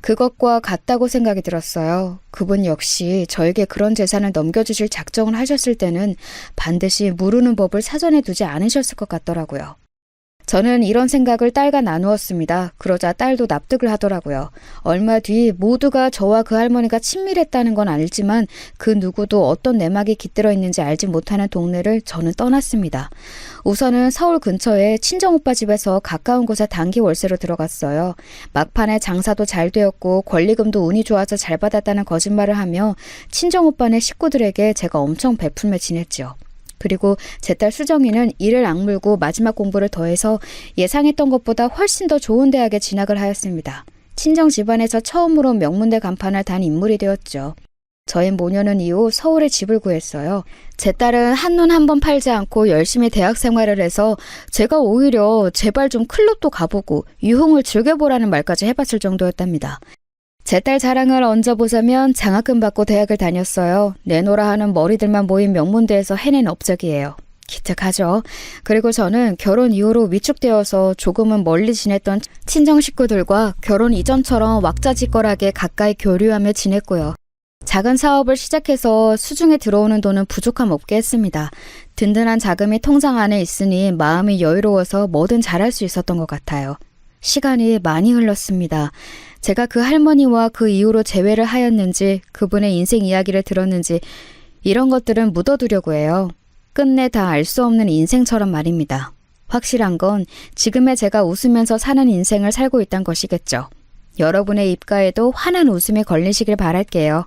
그것과 같다고 생각이 들었어요. 그분 역시 저에게 그런 재산을 넘겨주실 작정을 하셨을 때는 반드시 모르는 법을 사전에 두지 않으셨을 것 같더라고요. 저는 이런 생각을 딸과 나누었습니다. 그러자 딸도 납득을 하더라고요. 얼마 뒤 모두가 저와 그 할머니가 친밀했다는 건 알지만 그 누구도 어떤 내막이 깃들어 있는지 알지 못하는 동네를 저는 떠났습니다. 우선은 서울 근처에 친정오빠 집에서 가까운 곳에 단기 월세로 들어갔어요. 막판에 장사도 잘 되었고 권리금도 운이 좋아서 잘 받았다는 거짓말을 하며 친정오빠네 식구들에게 제가 엄청 베풀며 지냈죠. 그리고 제 딸 수정이는 이를 악물고 마지막 공부를 더해서 예상했던 것보다 훨씬 더 좋은 대학에 진학을 하였습니다. 친정 집안에서 처음으로 명문대 간판을 단 인물이 되었죠. 저희 모녀는 이후 서울에 집을 구했어요. 제 딸은 한눈 한 번 팔지 않고 열심히 대학 생활을 해서 제가 오히려 제발 좀 클럽도 가보고 유흥을 즐겨보라는 말까지 해봤을 정도였답니다. 제 딸 자랑을 얹어보자면 장학금 받고 대학을 다녔어요. 내노라 하는 머리들만 모인 명문대에서 해낸 업적이에요. 기특하죠. 그리고 저는 결혼 이후로 위축되어서 조금은 멀리 지냈던 친정 식구들과 결혼 이전처럼 왁자지껄하게 가까이 교류하며 지냈고요. 작은 사업을 시작해서 수중에 들어오는 돈은 부족함 없게 했습니다. 든든한 자금이 통장 안에 있으니 마음이 여유로워서 뭐든 잘할 수 있었던 것 같아요. 시간이 많이 흘렀습니다. 제가 그 할머니와 그 이후로 재회를 하였는지 그분의 인생 이야기를 들었는지 이런 것들은 묻어두려고 해요. 끝내 다 알 수 없는 인생처럼 말입니다. 확실한 건 지금의 제가 웃으면서 사는 인생을 살고 있다는 것이겠죠. 여러분의 입가에도 환한 웃음이 걸리시길 바랄게요.